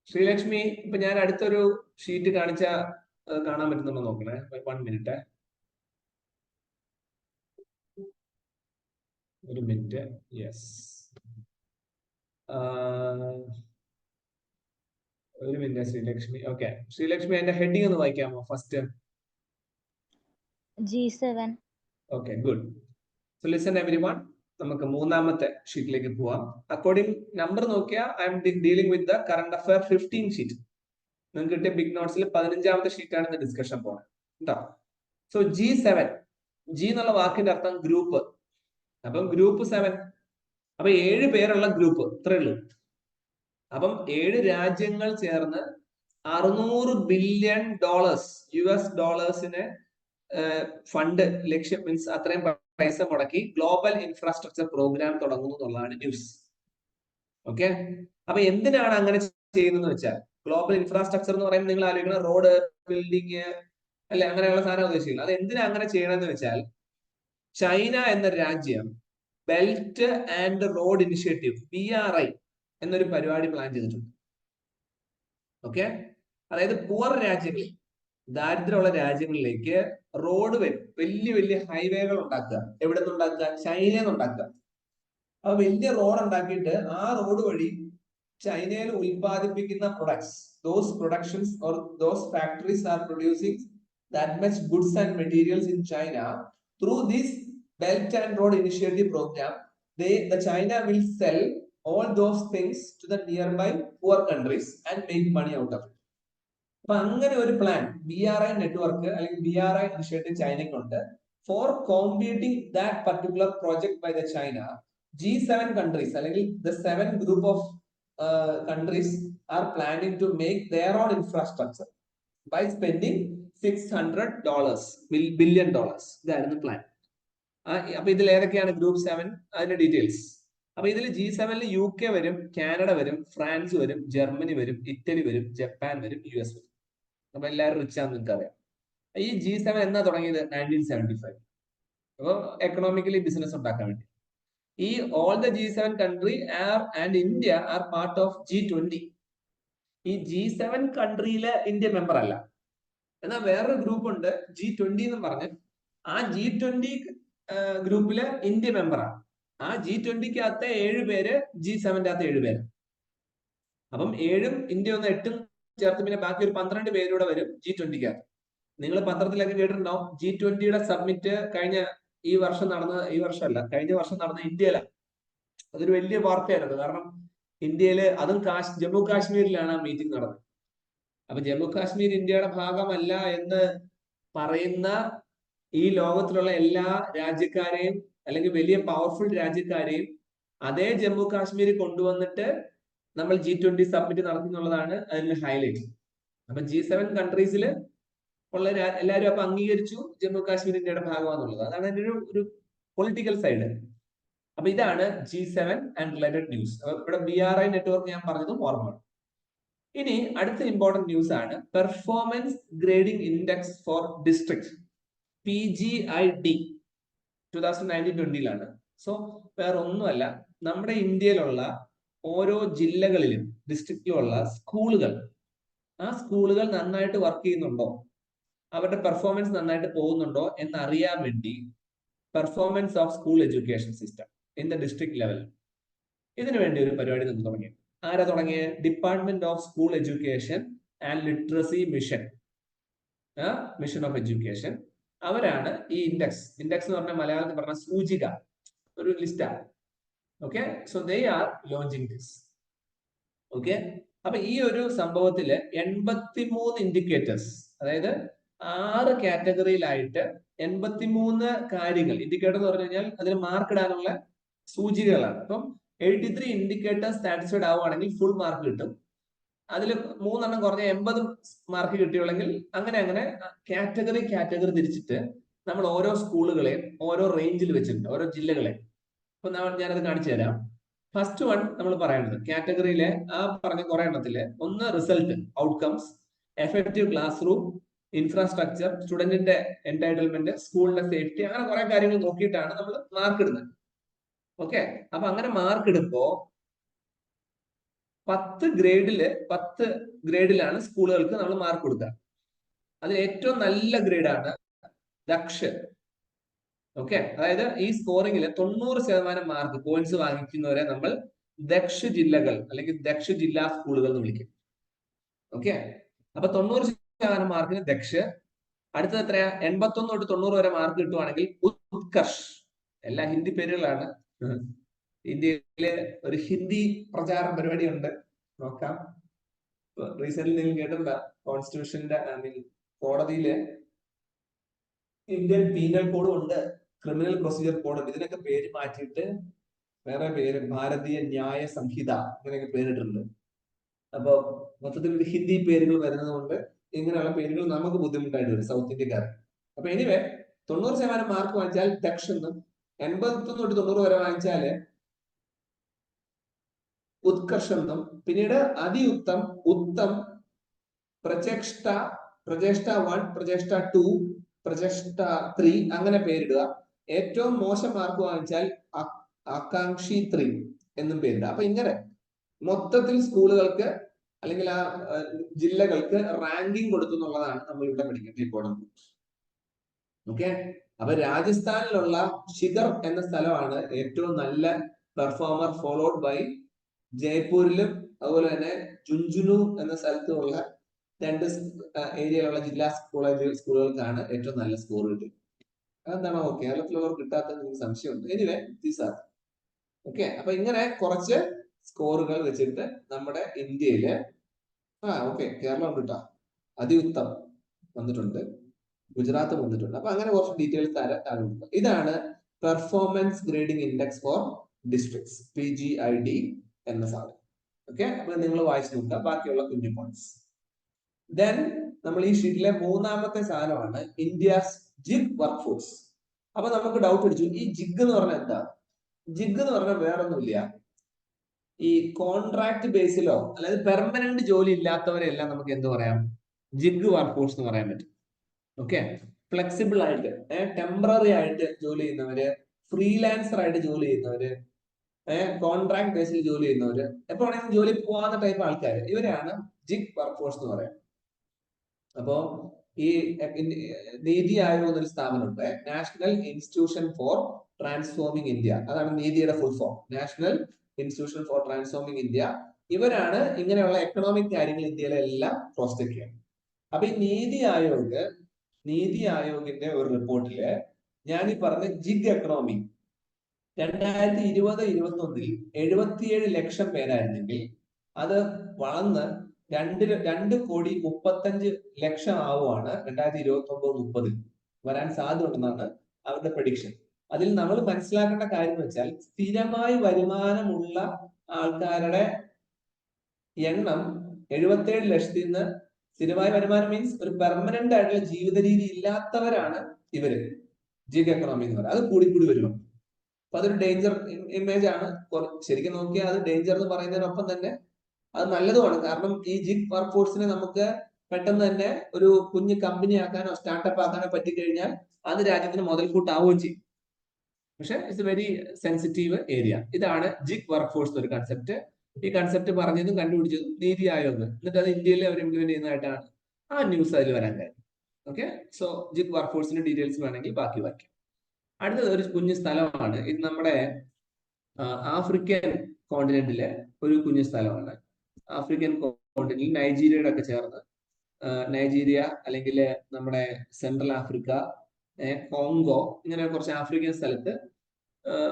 Sreelakshmi, ഇപ്പൊ ഞാൻ അടുത്തൊരു ഷീറ്റ് കാണിച്ച കാണാൻ പറ്റുന്നുണ്ടോ നോക്കണേ. 1 മിനിറ്റ്, ഒരു മിനിറ്റ്. യെസ്, ഒരു മിനിറ്റ് ശ്രീലക്ഷ്മി. ഓക്കെ, ശ്രീലക്ഷ്മി അതിന്റെ ഹെഡിങ് ഒന്ന് വായിക്കാമോ first? G7. Okay, good. So listen everyone, നമുക്ക് മൂന്നാമത്തെ ഷീറ്റിലേക്ക് പോവാം. അക്കോർഡിംഗ് നമ്പർ നോക്കിയാൽ I am dealing with the current affair 15 sheet. നിങ്ങൾക്ക് കിട്ടിയ ബിഗ് നോട്ട്സിൽ 15ാമത്തെ ഷീറ്റാണ് ഇന്ന് ഡിസ്കഷൻ പോകുന്നത് കേട്ടോ. സോ G7, G എന്നുള്ള വാക്കിന്റെ അർത്ഥം ഗ്രൂപ്പ്. അപ്പം ഗ്രൂപ്പ് 7, അപ്പൊ 7 പേരുള്ള ഗ്രൂപ്പ്, ഇത്രേ ഉള്ളൂ. അപ്പം 7 രാജ്യങ്ങൾ ചേർന്ന് $600 ബില്യൺ US ഫണ്ട് ലക്ഷ്യം, മീൻസ് അത്രയും പൈസ മുടക്കി ഗ്ലോബൽ ഇൻഫ്രാസ്ട്രക്ചർ പ്രോഗ്രാം തുടങ്ങുന്നു എന്നുള്ളതാണ് ന്യൂസ്. ഓക്കെ, അപ്പൊ എന്തിനാണ് അങ്ങനെ ചെയ്യുന്നത് വെച്ചാൽ, ഗ്ലോബൽ ഇൻഫ്രാസ്ട്രക്ചർ എന്ന് പറയുമ്പോൾ നിങ്ങൾ ആലോചിക്കണം റോഡ്, ബിൽഡിങ് അല്ലെ, അങ്ങനെയുള്ള സാധനം ഉദ്ദേശിക്കുന്നത്. അത് എന്തിനാ അങ്ങനെ ചെയ്യണമെന്ന് വെച്ചാൽ, ചൈന എന്ന രാജ്യം belt and road initiative BRI എന്നൊരു പരിപാടി പ്ലാൻ ചെയ്തിട്ടുണ്ട്. ഓക്കെ, അതായത് പുവർ രാജ്യങ്ങളിൽ, ദാരിദ്ര്യമുള്ള രാജ്യങ്ങളിലേക്ക് റോഡ് വലിയ വലിയ ഹൈവേകൾ ഉണ്ടാക്കുക. എവിടെ നിന്നുണ്ടാക്കുക? ചൈനയിൽ നിന്ന് ഉണ്ടാക്കുക. അപ്പൊ വലിയ റോഡ് ഉണ്ടാക്കിയിട്ട് ആ റോഡ് വഴി ചൈനയിൽ ഉൽപ്പാദിപ്പിക്കുന്ന products, those productions or those factories are producing that much goods and materials in China. Through this Belt and Road Initiative program, the China will sell all those things to the nearby poor countries and make money out of it. അപ്പൊ അങ്ങനെ ഒരു plan BRI network അല്ലെങ്കിൽ BRI initiative ചൈനയ്ക്കുണ്ട്. For competing that particular project by the China, G7 countries അല്ലെങ്കിൽ the 7 group of countries are planning to make their own infrastructure by spending $600 billion. ഇതായിരുന്നു plan. അപ്പൊ ഇതിൽ ഏതൊക്കെയാണ് ഗ്രൂപ്പ് 7? അതിന്റെ details. അപ്പൊ ഇതിൽ G7 UK വരും, കാനഡ വരും, ഫ്രാൻസ് വരും, ജർമ്മനി വരും, ഇറ്റലി വരും, ജപ്പാൻ വരും, US വരും. അപ്പൊ എല്ലാവരും റിച്ച് ആണെന്ന് നിങ്ങൾക്ക് അറിയാം. ഈ G7 എന്നാ തുടങ്ങിയത്? 1975. അപ്പൊ എക്കണോമിക്കലി ബിസിനസ് ഉണ്ടാക്കാൻ വേണ്ടി. ഈ all the G7 country and India are part of G20. ഈ G7 കൺട്രിയിലെ ഇന്ത്യ മെമ്പർ അല്ല. എന്നാൽ വേറൊരു ഗ്രൂപ്പ് ഉണ്ട് G20 എന്ന് പറഞ്ഞ്. ആ G20 ഗ്രൂപ്പില് ഇന്ത്യ മെമ്പറാണ്. ആ G20-ക്കകത്തെ 7 പേര് G7-ന്റെ അകത്ത് 7 പേര്. അപ്പം 7-ഉം ഇന്ത്യ 8-ഉം ചേർത്ത് പിന്നെ ബാക്കി ഒരു 12 പേരൂടെ വരും G20-ക്കകത്ത്. നിങ്ങൾ പത്രത്തിലൊക്കെ കേട്ടിട്ടുണ്ടാവും G20-യുടെ സബ്മിറ്റ് കഴിഞ്ഞ കഴിഞ്ഞ വർഷം നടന്ന ഇന്ത്യയിലാണ്. അതൊരു വലിയ വാർത്തയായിരുന്നു. കാരണം ഇന്ത്യയില് അതും ജമ്മു കാശ്മീരിലാണ് ആ മീറ്റിംഗ് നടന്നത്. അപ്പൊ ജമ്മു കാശ്മീർ ഇന്ത്യയുടെ ഭാഗമല്ല എന്ന് പറയുന്ന ഈ ലോകത്തിലുള്ള എല്ലാ രാജ്യക്കാരെയും അല്ലെങ്കിൽ വലിയ പവർഫുൾ രാജ്യക്കാരെയും അതേ ജമ്മു കാശ്മീർ കൊണ്ടുവന്നിട്ട് നമ്മൾ G20 സബ്മിറ്റ് നടത്തി എന്നുള്ളതാണ് അതിന്റെ ഹൈലൈറ്റ്. അപ്പൊ G7 കൺട്രീസിൽ ഉള്ള എല്ലാവരും അപ്പൊ അംഗീകരിച്ചു ജമ്മു കാശ്മീർ ഇന്ത്യയുടെ ഭാഗമാണെന്നുള്ളത്. അതാണ് അതിന്റെ ഒരു പൊളിറ്റിക്കൽ സൈഡ്. അപ്പൊ ഇതാണ് G7 ആൻഡ് റിലേറ്റഡ് ന്യൂസ്. ഇവിടെ BRI നെറ്റ്വർക്ക് ഞാൻ പറഞ്ഞതും ഓർമ്മ. ഇനി അടുത്ത ഇമ്പോർട്ടന്റ് ന്യൂസ് ആണ് performance grading index for district, PGID 2019-20-ലാണ്. സോ വേറെ ഒന്നുമല്ല, നമ്മുടെ ഇന്ത്യയിലുള്ള ഓരോ ജില്ലകളിലും ഡിസ്ട്രിക്റ്റിലുള്ള സ്കൂളുകൾ, ആ സ്കൂളുകൾ നന്നായിട്ട് വർക്ക് ചെയ്യുന്നുണ്ടോ, അവരുടെ പെർഫോമൻസ് നന്നായിട്ട് പോകുന്നുണ്ടോ എന്നറിയാൻ വേണ്ടി performance of school education system in the district level, ഇതിനു വേണ്ടി ഒരു പരിപാടി നമ്മൾ തുടങ്ങി. ആരാ തുടങ്ങിയത്? Department of school education and literacy mission, mission of education. അവരാണ് ഈ ഇൻഡെക്സ് എന്ന് പറഞ്ഞാൽ മലയാളത്തിൽ പറഞ്ഞ സൂചിക, ഒരു ലിസ്റ്റാണ്. Okay, so they are launching this. Okay, അപ്പൊ ഈ ഒരു സംഭവത്തില് 83 ഇൻഡിക്കേറ്റേഴ്സ്, അതായത് 6 കാറ്റഗറിയിലായിട്ട് 83 കാര്യങ്ങൾ, ഇൻഡിക്കേറ്റർ എന്ന് പറഞ്ഞു കഴിഞ്ഞാൽ അതിന് മാർക്ക് ഇടാനുള്ള സൂചികകളാണ്. അപ്പം 83 ഇൻഡിക്കേറ്റേഴ്സ് സാറ്റിസ്ഫൈഡ് ആവുകയാണെങ്കിൽ ഫുൾ മാർക്ക് കിട്ടും. അതിൽ 3 എണ്ണം കുറഞ്ഞ 80 മാർക്ക് കിട്ടിയുള്ളെങ്കിൽ അങ്ങനെ കാറ്റഗറി തിരിച്ചിട്ട് നമ്മൾ ഓരോ സ്കൂളുകളെയും ഓരോ റേഞ്ചിൽ വെച്ചിട്ടുണ്ട്, ഓരോ ജില്ലകളെ. അപ്പൊ ഞാനത് കാണിച്ചു തരാം. ഫസ്റ്റ് വൺ നമ്മൾ പറയുന്നത് കാറ്റഗറിയിലെ ആ പറഞ്ഞ കുറെ എണ്ണത്തില് ഒന്ന് result, outcomes, effective classroom, infrastructure, സ്റ്റുഡന്റിന്റെ എൻടൈറ്റിൽമെന്റ്, സ്കൂളിന്റെ സേഫ്റ്റി, അങ്ങനെ കുറെ കാര്യങ്ങൾ നോക്കിയിട്ടാണ് നമ്മൾ മാർക്ക് ഇടുന്നത്. ഓക്കെ, അപ്പൊ അങ്ങനെ മാർക്ക് ഇടുമ്പോ 10 ഗ്രേഡിലാണ് സ്കൂളുകൾക്ക് നമ്മൾ മാർക്ക് കൊടുക്കുക. അതിൽ ഏറ്റവും നല്ല ഗ്രേഡാണ് ദക്ഷ്. ഓക്കെ, അതായത് ഈ സ്കോറിംഗിൽ 90% മാർക്ക് പോയിന്റ്സ് വാങ്ങിക്കുന്നവരെ നമ്മൾ ദക്ഷ് ജില്ലകൾ അല്ലെങ്കിൽ ദക്ഷ് ജില്ലാ സ്കൂളുകൾ എന്ന് വിളിക്കും. ഓക്കെ, അപ്പൊ 90% മാർക്കിന് ദക്ഷ്. അടുത്തത് എത്രയാ? 81 തൊട്ട് 90 വരെ മാർക്ക് കിട്ടുവാണെങ്കിൽ ഉത്കർഷ്. എല്ലാം ഹിന്ദി പേരുകളാണ്. ഇന്ത്യയിലെ ഒരു ഹിന്ദി പ്രചാരണ പരിപാടി ഉണ്ട്, നോക്കാം. റീസെന്റ് നിങ്ങൾ കേട്ടിട്ടുണ്ട, കോൺസ്റ്റിറ്റ്യൂഷന്റെ കോടതിയില് ഇന്ത്യൻ പീനൽ കോഡും ഉണ്ട്, ക്രിമിനൽ പ്രൊസീജിയർ കോഡും. ഇതിനൊക്കെ പേര് മാറ്റിയിട്ട് വേറെ പേര് ഭാരതീയ ന്യായ സംഹിത ഇങ്ങനെയൊക്കെ പേരിട്ടിട്ടുണ്ട്. അപ്പൊ മൊത്തത്തിൽ ഒരു ഹിന്ദി പേരുകൾ വരുന്നത് കൊണ്ട് ഇങ്ങനെയുള്ള പേരുകൾ നമുക്ക് ബുദ്ധിമുട്ടായിട്ട് വരും സൗത്ത് ഇന്ത്യക്കാർക്ക്. അപ്പൊ എനിവേ 90% മാർക്ക് വാങ്ങിച്ചാൽ ദക്ഷ് എന്നും, 81 തൊട്ട് 90 വരെ വാങ്ങിച്ചാല് ഉത്കർഷ് എന്നും, പിന്നീട് അതിഉത്തം, ഉത്തം, പ്രചേഷ്ട 1, പ്രചേഷ്ട 2, പ്രചേഷ്ട 3 അങ്ങനെ പേരിടുക. ഏറ്റവും മോശം മാർക്ക് വാങ്ങിച്ചാൽ ആകാംക്ഷി 3 എന്നും പേരിടുക. അപ്പൊ ഇങ്ങനെ മൊത്തത്തിൽ സ്കൂളുകൾക്ക് അല്ലെങ്കിൽ ആ ജില്ലകൾക്ക് റാങ്കിങ് കൊടുത്തു എന്നുള്ളതാണ് നമ്മൾ ഇവിടെ പഠിക്കേണ്ട ഇമ്പോർട്ടൻറ്റ്. ഓക്കെ, അപ്പൊ രാജസ്ഥാനിലുള്ള ശിഖർ എന്ന സ്ഥലമാണ് ഏറ്റവും നല്ല പെർഫോമർ, ഫോളോഡ് ബൈ ജയ്പൂരിലും അതുപോലെ തന്നെ ജുൻജുനു എന്ന സ്ഥലത്തുമുള്ള 2 ഏരിയയിലുള്ള ജില്ലാ സ്കൂളുകൾക്കാണ് ഏറ്റവും നല്ല സ്കോർ കിട്ടുന്നത്. അതെന്താണോ കേരളത്തിലുള്ളവർ കിട്ടാത്തത് എനിക്ക് സംശയമുണ്ട്. Anyway these are okay. അപ്പൊ ഇങ്ങനെ കുറച്ച് സ്കോറുകൾ വെച്ചിട്ട് നമ്മുടെ ഇന്ത്യയില് ഓക്കെ കേരളം ഉണ്ട് കേട്ടോ, അതിഉത്തം വന്നിട്ടുണ്ട്, ഗുജറാത്ത് വന്നിട്ടുണ്ട്. അപ്പൊ അങ്ങനെ കുറച്ച് ഡീറ്റെയിൽസ് തരാം. ഇതാണ് performance grading index for districts, PGID എന്ന സാധനം. ഓക്കെ, അപ്പൊ നിങ്ങൾ വായിച്ചു നോക്കുക ബാക്കിയുള്ള കുഞ്ഞു പോയിന്റ്സ്. ദെൻ നമ്മൾ ഈ ഷീറ്റിലെ 3-ാമത്തെ സാധനമാണ് ഇന്ത്യസ് ജിഗ് വർക്ക് ഫോഴ്സ്. അപ്പൊ നമുക്ക് ഡൗട്ട് അടിച്ചു, ഈ ജിഗ് എന്ന് പറഞ്ഞാൽ എന്താ? ജിഗ് എന്ന് പറഞ്ഞാൽ വേറൊന്നുമില്ല, ഈ കോൺട്രാക്ട് ബേസിലോ അതായത് പെർമനന്റ് ജോലി ഇല്ലാത്തവരെല്ലാം നമുക്ക് എന്ത് പറയാം? ജിഗ് വർക്ക് ഫോഴ്സ് എന്ന് പറയാൻ പറ്റും. ഓക്കെ, ഫ്ലെക്സിബിൾ ആയിട്ട് ടെമ്പററി ആയിട്ട് ജോലി ചെയ്യുന്നവര്, ഫ്രീലാൻസർ ആയിട്ട് ജോലി ചെയ്യുന്നവര്, കോൺട്രാക്ട് ബേസിൽ ജോലി ചെയ്യുന്നവര്, എപ്പോഴാണെങ്കിലും ജോലി പോവാത്ത ടൈപ്പ് ആൾക്കാർ, ഇവരെയാണ് ജിഗ് വർക്ക് ഫോഴ്സ് എന്ന് പറയാം. അപ്പോ ഈ നീതി ആയോഗ് എന്നൊരു സ്ഥാപനമുണ്ട്, National Institution for Transforming India. അതാണ് നീതിയുടെ full form, National Institution for Transforming India. ഇവരാണ് ഇങ്ങനെയുള്ള എക്കണോമിക് കാര്യങ്ങൾ ഇന്ത്യയിലെ എല്ലാം ക്രോസ് ചെക്ക് ചെയ്യുന്നത്. അപ്പൊ ഈ നീതി ആയോഗിന്റെ ഒരു റിപ്പോർട്ടില് ഞാൻ ഈ പറഞ്ഞ ജിഗ് എക്കണോമി 2020-21 77 ലക്ഷം പേരായിരുന്നെങ്കിൽ അത് വളർന്ന് 2,35,00,000 ആവുകയാണ് 2029-30 വരാൻ സാധ്യതയുണ്ടെന്നാണ് അവരുടെ പ്രഡിക്ഷൻ. അതിൽ നമ്മൾ മനസ്സിലാക്കേണ്ട കാര്യം എന്ന് വെച്ചാൽ സ്ഥിരമായി വരുമാനമുള്ള ആൾക്കാരുടെ എണ്ണം 77 ലക്ഷത്തിൽ നിന്ന്, സ്ഥിരമായ വരുമാനം മീൻസ് ഒരു പെർമനന്റ് ആയിട്ടുള്ള ജീവിത രീതി ഇല്ലാത്തവരാണ് ഇവര് ജിഗ് എക്കണോമി എന്ന് പറയുന്നത്. അത് കൂടി വരുമോ. അപ്പൊ അതൊരു ഡേഞ്ചർ ഇമേജ് ആണ്. ശരിക്കും നോക്കിയാൽ അത് ഡേഞ്ചർ എന്ന് പറയുന്നതിനൊപ്പം തന്നെ അത് നല്ലതുമാണ്. കാരണം ഈ ജിഗ് വർക്ക് ഫോഴ്സിനെ നമുക്ക് പെട്ടെന്ന് തന്നെ ഒരു കുഞ്ഞ് കമ്പനി ആക്കാനോ സ്റ്റാർട്ടപ്പ് ആക്കാനോ പറ്റിക്കഴിഞ്ഞാൽ അത് രാജ്യത്തിന് മുതൽക്കൂട്ടാവുകയും ചെയ്യും. പക്ഷെ it's a very sensitive area. ഇതാണ് ജിഗ് വർക്ക് ഫോഴ്സ് ഒരു കൺസെപ്റ്റ്. ഈ കൺസെപ്റ്റ് പറഞ്ഞതും കണ്ടുപിടിച്ചതും നീതി ആയോഗ്. എന്നിട്ട് അത് ഇന്ത്യയിൽ അവർ ഇംപ്ലിമെന്റ് ചെയ്യുന്നതായിട്ടാണ് ആ ന്യൂസ് അതിൽ വരാൻ കാര്യം. ഓക്കെ, സോ ജിഗ് വർക്ക് ഫോഴ്സിന്റെ ഡീറ്റെയിൽസ് വേണമെങ്കിൽ ബാക്കി വായിക്കാം. അടുത്തത് ഒരു കുഞ്ഞു സ്ഥലമാണ്. ഇത് നമ്മുടെ ആഫ്രിക്കൻ കോണ്ടിനെന്റിലെ ഒരു കുഞ്ഞു സ്ഥലമാണ്. ആഫ്രിക്കൻ കോണ്ടിനെന്റിൽ നൈജീരിയയുടെ ഒക്കെ ചേർന്ന്, നൈജീരിയ അല്ലെങ്കിൽ നമ്മുടെ സെൻട്രൽ ആഫ്രിക്ക, കോങ്കോ, ഇങ്ങനെ കുറച്ച് ആഫ്രിക്കൻ സ്ഥലത്ത്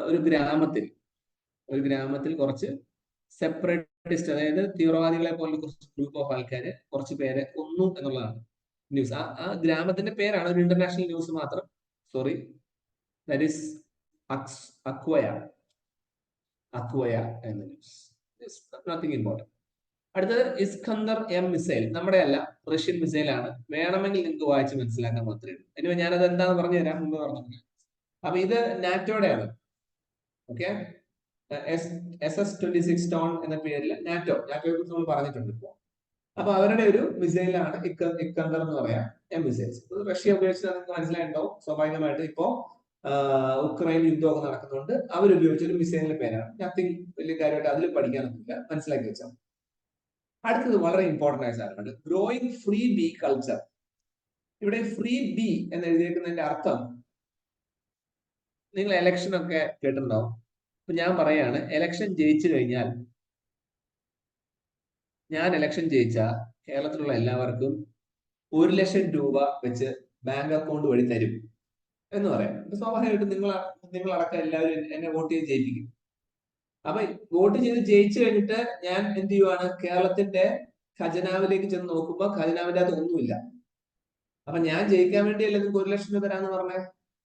ഒരു ഗ്രാമത്തിൽ കുറച്ച് സെപ്പറേറ്റിസ്റ്റ്, അതായത് തീവ്രവാദികളെ പോലെ കുറച്ച് ഗ്രൂപ്പ് ഓഫ് ആൾക്കാര് കുറച്ച് പേരെ കൊന്നു എന്നുള്ളതാണ് ന്യൂസ്. ആ ഗ്രാമത്തിന്റെ പേരാണ് ഒരു ഇന്റർനാഷണൽ ന്യൂസ് മാത്രം. സോറി, ദാറ്റ് ഈസ് അക്വയ എന്ന ന്യൂസ്. Nothing important. അടുത്തത് ഇസ്കന്ദർ M മിസൈൽ. നമ്മുടെ അല്ല, റഷ്യൻ മിസൈൽ ആണ്. വേണമെങ്കിൽ നിങ്ങൾക്ക് വായിച്ച് മനസ്സിലാക്കാൻ മാത്രമേ ഉള്ളൂ. ഇനി ഞാനത് എന്താണെന്ന് പറഞ്ഞു തരാം, മുമ്പ് പറഞ്ഞു. അപ്പൊ ഇത് നാറ്റോയുടെ ആണ്. ഓക്കെ, SS-26 സ്റ്റോൺ എന്ന പേരിൽ നാറ്റോയെ കുറിച്ച് നമ്മൾ പറഞ്ഞിട്ടുണ്ട് ഇപ്പോ. അപ്പൊ അവരുടെ ഒരു മിസൈലാണ് ഇസ്കന്ദർ എന്ന് പറയാം, M മിസൈൽസ്. റഷ്യ ഉപയോഗിച്ച് നിങ്ങൾക്ക് മനസ്സിലായിട്ടുണ്ടാവും. സ്വാഭാവികമായിട്ട് ഇപ്പോ ഉക്രൈൻ യുദ്ധമൊക്കെ നടക്കുന്നുണ്ട്. അവരുപയോഗിച്ച ഒരു മിസൈലിന്റെ പേരാണ്. നത്തിങ് വലിയ കാര്യമായിട്ട് അതിൽ പഠിക്കാനൊന്നുമില്ല, മനസ്സിലാക്കി വെച്ചാൽ. അടുത്തത് വളരെ ഇമ്പോർട്ടന്റ് ആയ സാധനമാണ് ഗ്രോയിങ് ഫ്രീ ബി കൾച്ചർ. ഇവിടെ ഫ്രീ ബി എന്ന് എഴുതിയിരിക്കുന്നതിന്റെ അർത്ഥം നിങ്ങൾ എലക്ഷൻ ഒക്കെ കേട്ടിട്ടുണ്ടാവും. അപ്പൊ ഞാൻ പറയാണ്, എലക്ഷൻ ജയിച്ചു കഴിഞ്ഞാൽ, ഞാൻ എലക്ഷൻ ജയിച്ച കേരളത്തിലുള്ള എല്ലാവർക്കും 1 ലക്ഷം രൂപ വെച്ച് ബാങ്ക് അക്കൗണ്ട് വഴി തരും എന്ന് പറയാം. സ്വാഭാവികമായിട്ടും നിങ്ങളടക്കം എല്ലാവരും എന്നെ വോട്ട് ചെയ്ത് ജയിപ്പിക്കും. അപ്പൊ വോട്ട് ചെയ്ത് ജയിച്ചു കഴിഞ്ഞിട്ട് ഞാൻ എന്ത് ചെയ്യുവാണ്, കേരളത്തിന്റെ ഖജനാവിലേക്ക് ചെന്ന് നോക്കുമ്പോ ഖജനാവിന്റെ അകത്ത് ഒന്നുമില്ല. അപ്പൊ ഞാൻ ജയിക്കാൻ വേണ്ടിയല്ലേ നിങ്ങൾക്ക് 1 ലക്ഷം രൂപ തരാന്ന് പറഞ്ഞേ.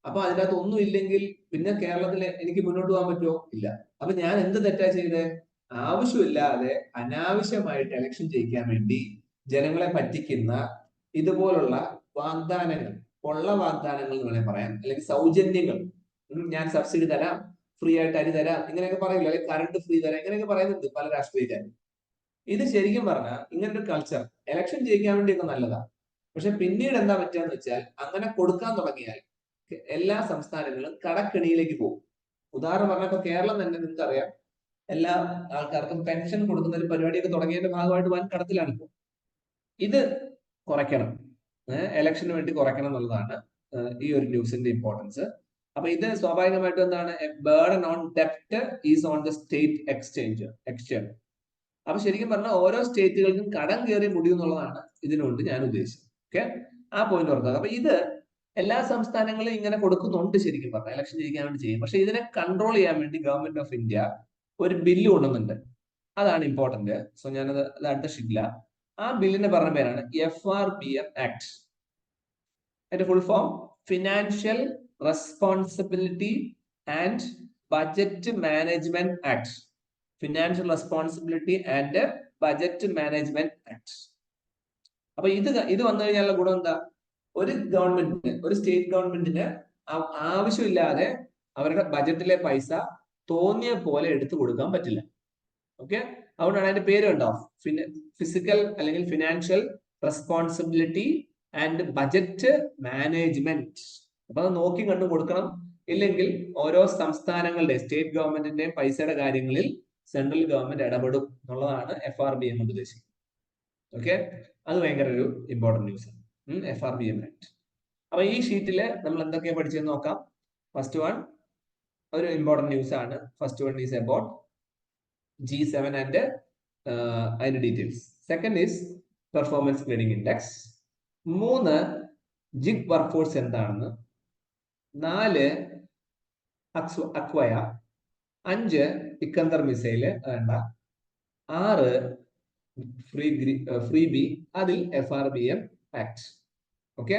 അപ്പൊ അതിനകത്ത് ഒന്നും ഇല്ലെങ്കിൽ പിന്നെ കേരളത്തിൽ എനിക്ക് മുന്നോട്ട് പോകാൻ പറ്റുമോ? ഇല്ല. അപ്പൊ ഞാൻ എന്ത് തെറ്റാ ചെയ്തേ? ആവശ്യമില്ലാതെ അനാവശ്യമായിട്ട് ഇലക്ഷൻ ജയിക്കാൻ വേണ്ടി ജനങ്ങളെ പറ്റിക്കുന്ന ഇതുപോലുള്ള വാഗ്ദാനങ്ങൾ, കൊള്ള വാഗ്ദാനങ്ങൾ എന്ന് വേണമെങ്കിൽ പറയാം, അല്ലെങ്കിൽ സൗജന്യങ്ങൾ. ഞാൻ സബ്സിഡി തരാം, ഫ്രീ ആയിട്ട് അരി തരാം, ഇങ്ങനെയൊക്കെ പറയില്ല, അല്ലെങ്കിൽ കറണ്ട് ഫ്രീ തരാം, ഇങ്ങനെയൊക്കെ പറയുന്നുണ്ട് പല രാഷ്ട്രീയക്കാരും. ഇത് ശരിക്കും പറഞ്ഞാൽ ഇങ്ങനൊരു കൾച്ചർ ഇലക്ഷൻ ജയിക്കാൻ വേണ്ടിയൊക്കെ നല്ലതാണ്. പക്ഷെ പിന്നീട് എന്താ പറ്റുകയെന്ന് വെച്ചാൽ, അങ്ങനെ കൊടുക്കാൻ തുടങ്ങിയാൽ എല്ലാ സംസ്ഥാനങ്ങളും കടക്കെണിയിലേക്ക് പോകും. ഉദാഹരണം പറഞ്ഞാൽ ഇപ്പൊ കേരളം തന്നെ നിങ്ങൾക്കറിയാം, എല്ലാ ആൾക്കാർക്കും പെൻഷൻ കൊടുക്കുന്ന ഒരു പരിപാടിയൊക്കെ തുടങ്ങിയതിന്റെ ഭാഗമായിട്ട് വൻ കടത്തിലാണ് ഇപ്പോൾ. ഇത് കുറയ്ക്കണം, എലക്ഷന് വേണ്ടി കുറയ്ക്കണം എന്നുള്ളതാണ് ഈ ഒരു ന്യൂസിന്റെ ഇമ്പോർട്ടൻസ്. അപ്പൊ ഇത് സ്വാഭാവികമായിട്ടും എന്താണ്, ബേർഡൻ ഓൺ ഡെപ്റ്റ് is on the state exchequer. അപ്പൊ ശരിക്കും പറഞ്ഞാൽ ഓരോ സ്റ്റേറ്റുകൾക്കും കടം കയറി മുടിയും എന്നുള്ളതാണ് ഇതിനുകൊണ്ട് ഞാൻ ഉദ്ദേശിച്ചത്. ഓക്കെ, ആ പോയിന്റ് ഓർക്കുക. അപ്പൊ ഇത് എല്ലാ സംസ്ഥാനങ്ങളും ഇങ്ങനെ കൊടുക്കുന്നുണ്ട് ശരിക്കും പറഞ്ഞാൽ, ഇലക്ഷൻ ജയിക്കാൻ വേണ്ടി ചെയ്യും. പക്ഷെ ഇതിനെ കൺട്രോൾ ചെയ്യാൻ വേണ്ടി ഗവൺമെന്റ് ഓഫ് ഇന്ത്യ ഒരു ബില്ല് കൊണ്ടുവന്നുണ്ട്. അതാണ് ഇമ്പോർട്ടന്റ്. സോ ഞാനത് അടുത്ത ഷീറ്റില്ല. ആ ബില്ലിന്റെ പറഞ്ഞ പേരാണ് FRBM ആക്ട്. അതിന്റെ full form financial responsibility and budget management act. Financial responsibility and budget management act. അപ്പൊ ഇത് വന്നു കഴിഞ്ഞാലുള്ള ഗുണം എന്താ? ഒരു ഗവൺമെന്റിന്, ഒരു സ്റ്റേറ്റ് ഗവൺമെന്റിന് ആവശ്യമില്ലാതെ അവരുടെ ബജറ്റിലെ പൈസ തോന്നിയ പോലെ എടുത്തു കൊടുക്കാൻ പറ്റില്ല. ഓക്കെ, അതുകൊണ്ടാണ് അതിന്റെ പേര് കണ്ടോ, ഫിസിക്കൽ അല്ലെങ്കിൽ financial responsibility and budget management. അപ്പൊ അത് നോക്കി കണ്ടു കൊടുക്കണം. ഇല്ലെങ്കിൽ ഓരോ സംസ്ഥാനങ്ങളുടെ, സ്റ്റേറ്റ് ഗവൺമെന്റിന്റെയും പൈസയുടെ കാര്യങ്ങളിൽ സെൻട്രൽ ഗവൺമെന്റ് ഇടപെടും എന്നുള്ളതാണ് FRBM കൊണ്ട് ഉദ്ദേശിക്കുന്നത്. ഓക്കെ, അത് ഭയങ്കര ഒരു ഇമ്പോർട്ടന്റ് ന്യൂസ് ആണ്. FRBM act. അപ്പൊ ഈ ഷീറ്റില് നമ്മൾ എന്തൊക്കെയാ പഠിച്ചെന്ന് നോക്കാം. ഫസ്റ്റ് വൺ ഒരു ഇമ്പോർട്ടന്റ് ന്യൂസ് ആണ്. First one is about G7 and അതിന്റെ details. Second is performance grading index. 3 gig workforce. 4 അക്വയ. 5 ഇക്കന്ദർ മിസൈല് വേണ്ട. 6 ഫ്രീ ബി, അതിൽ FRBM ആക്ട്. ഓക്കെ.